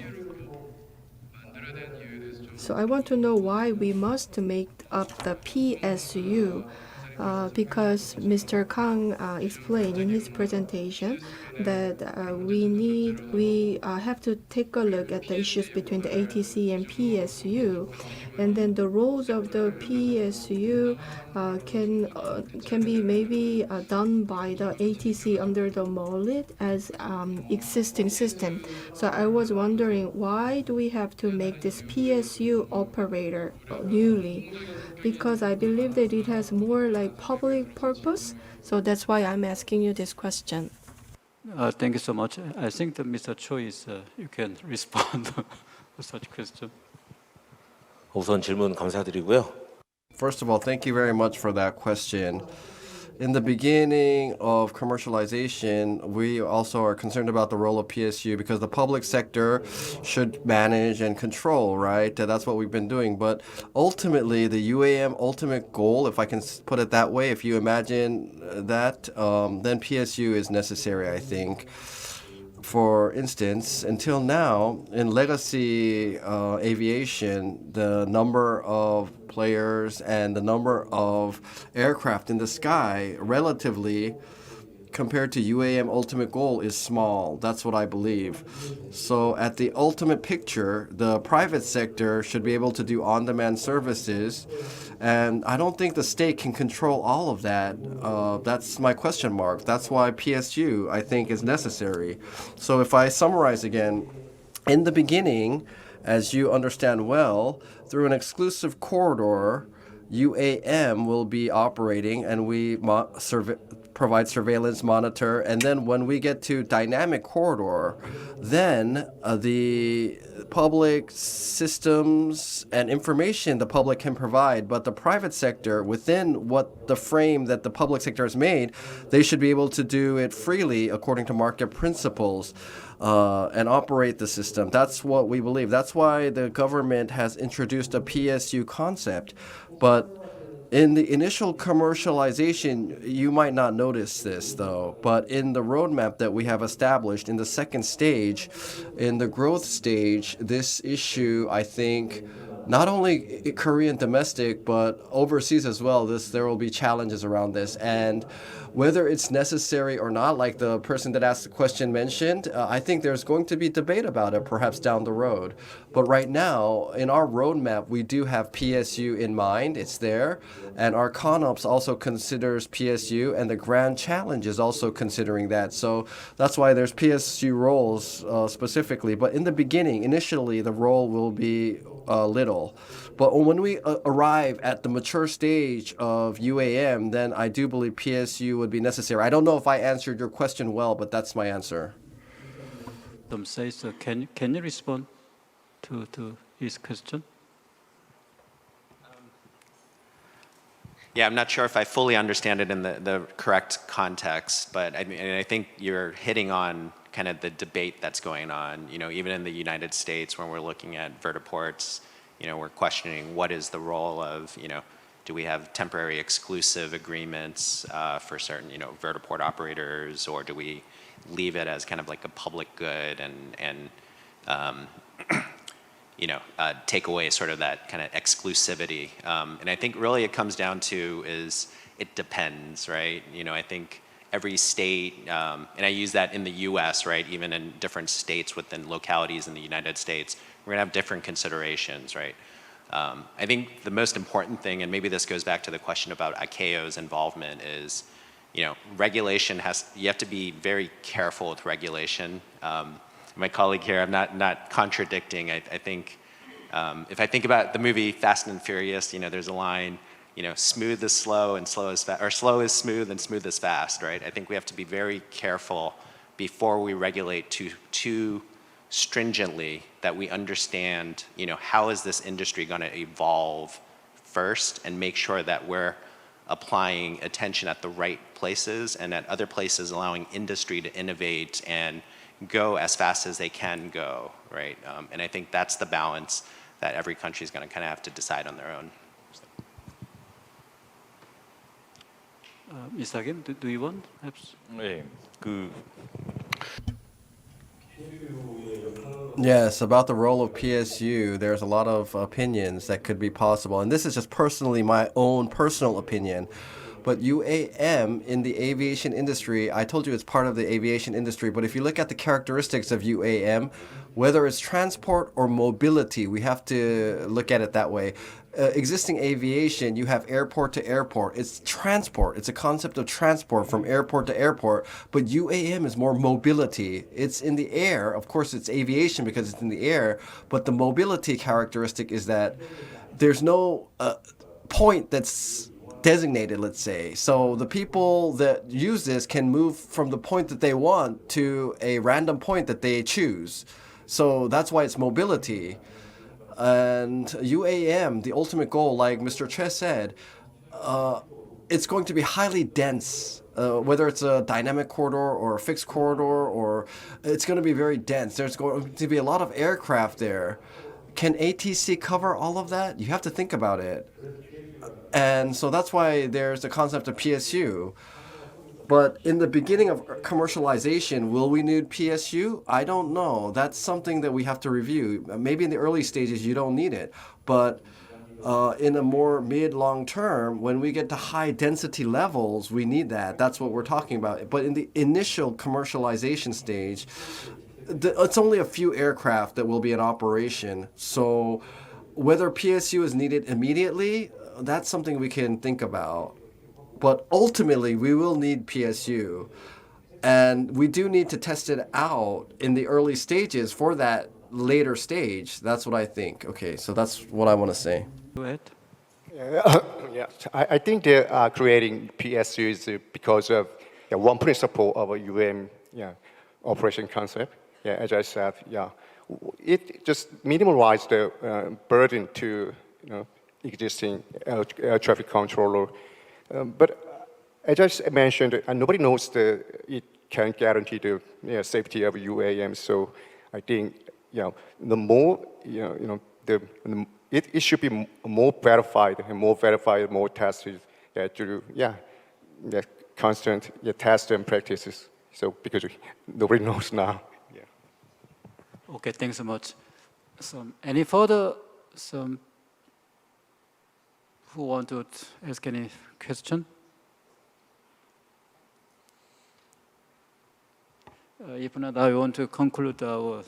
So I want to know why we must make up the PSU, because Mr. Kang explained in his presentation that we have to take a look at the issues between the ATC and PSU, and then the roles of the PSU can be maybe done by the ATC under the MOLIT as existing system. So I was wondering, why do we have to make this PSU operator newly? Because I believe that it has more like public purpose. So that's why I'm asking you this question. Thank you so much. I think that Mr. Cho you can respond to such question. 우선 질문 감사드리고요. First of all, thank you very much for that question. In the beginning of commercialization, we also are concerned about the role of PSU because the public sector should manage and control, right? That's what we've been doing. But ultimately, the UAM ultimate goal, if I can put it that way, if you imagine that, then PSU is necessary, I think. For instance, until now, in legacy aviation, the number of players and the number of aircraft in the sky relatively compared to UAM ultimate goal is small. That's what I believe. So at the ultimate picture, the private sector should be able to do on-demand services, and I don't think the state can control all of that. That's my question mark. That's why PSU, I think, is necessary. So if I summarize again, in the beginning, as you understand well, through an exclusive corridor, UAM will be operating, and we provide surveillance, monitor, and then when we get to dynamic corridor, then the public systems and information the public can provide, but the private sector, within what the frame that the public sector has made, they should be able to do it freely according to market principles. And operate the system. That's what we believe. That's why the government has introduced a PSU concept. But in the initial commercialization, you might not notice this though, but in the roadmap that we have established in the second stage, in the growth stage, this issue, I think, not only Korean domestic, but overseas as well, there will be challenges around this. And whether it's necessary or not, like the person that asked the question mentioned, I think there's going to be debate about it perhaps down the road. But right now, in our roadmap, we do have PSU in mind. It's there. And our CONOPS also considers PSU, and the Grand Challenge is also considering that. So that's why there's PSU roles specifically. But in the beginning, initially, the role will be little. But when we arrive at the mature stage of UAM, then I do believe PSU would be necessary. I don't know if I answered your question well, but that's my answer. Says, can you respond to his question? Yeah, I'm not sure if I fully understand it in the correct context, but I think you're hitting on kind of the debate that's going on. You know, even in the United States, when we're looking at vertiports, you know, we're questioning what is the role of, you know, do we have temporary exclusive agreements for certain, you know, vertiport operators, or do we leave it as kind of like a public good and you know, take away sort of that kind of exclusivity. And I think really it comes down to is it depends, right? You know, I think every state, and I use that in the US, right? Even in different states within localities in the United States, we're gonna have different considerations, right? I think the most important thing, and maybe this goes back to the question about ICAO's involvement, is, you know, regulation you have to be very careful with regulation. My colleague here, I'm not contradicting. I think if I think about the movie Fast and Furious, you know, there's a line, you know, smooth is slow and slow is fast, or slow is smooth and smooth is fast, right? I think we have to be very careful before we regulate too stringently, that we understand, you know, how is this industry going to evolve first, and make sure that we're applying attention at the right places, and at other places allowing industry to innovate and go as fast as they can go, right? And I think that's the balance that every country is going to kind of have to decide on their own. Ms. Agim, do you want perhaps? 네, Yes, about the role of PSU, there's a lot of opinions that could be possible. And this is just personally my own personal opinion. But UAM in the aviation industry, I told you it's part of the aviation industry, but if you look at the characteristics of UAM, whether it's transport or mobility, we have to look at it that way. Existing aviation, you have airport to airport. It's transport. It's a concept of transport from airport to airport. But UAM is more mobility. It's in the air. Of course, it's aviation because it's in the air. But the mobility characteristic is that there's no point that's designated, let's say. So the people that use this can move from the point that they want to a random point that they choose. So that's why it's mobility. And UAM, the ultimate goal, like Mr. Che said, it's going to be highly dense, whether it's a dynamic corridor or a fixed corridor, or it's going to be very dense. There's going to be a lot of aircraft there. Can ATC cover all of that? You have to think about it. And so that's why there's the concept of PSU. But in the beginning of commercialization, will we need PSU? I don't know. That's something that we have to review. Maybe in the early stages you don't need it. But in a more mid-long term, when we get to high density levels, we need that. That's what we're talking about. But in the initial commercialization stage, it's only a few aircraft that will be in operation. So whether PSU is needed immediately, that's something we can think about. But ultimately, we will need PSU. And we do need to test it out in the early stages for that later stage. That's what I think. Okay, so that's what I want to say. Go ahead. Yeah, I think they are creating PSUs because of one principle of a UAM operation concept. Yeah, as I said, it just minimalizes the burden to existing air traffic controller. But as I mentioned, nobody knows it can guarantee the safety of UAM. So I think the more it should be more verified, more tested through constant tests and practices. So because nobody knows now. Yeah. Okay, thanks so much. Any further? Who want to ask any question? If not, I want to conclude our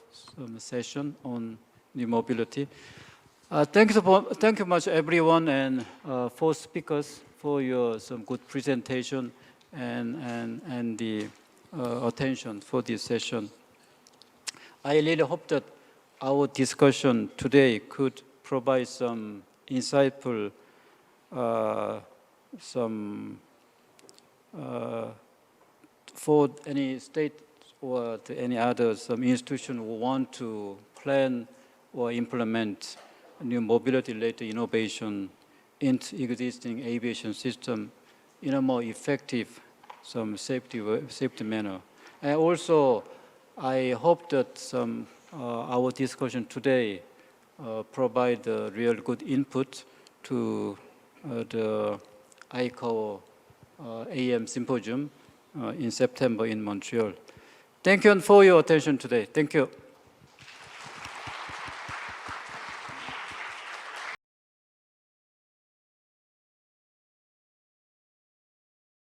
session on new mobility. Thank you much, everyone, and four speakers for your good presentation and the attention for this session. I really hope that our discussion today could provide some insightful, for any state or to any other institution who want to plan or implement new mobility-related innovation into existing aviation system in a more effective, safety manner. And also, I hope that our discussion today provide real good input to the ICAO AM Symposium in September in Montreal. Thank you for your attention today. Thank you.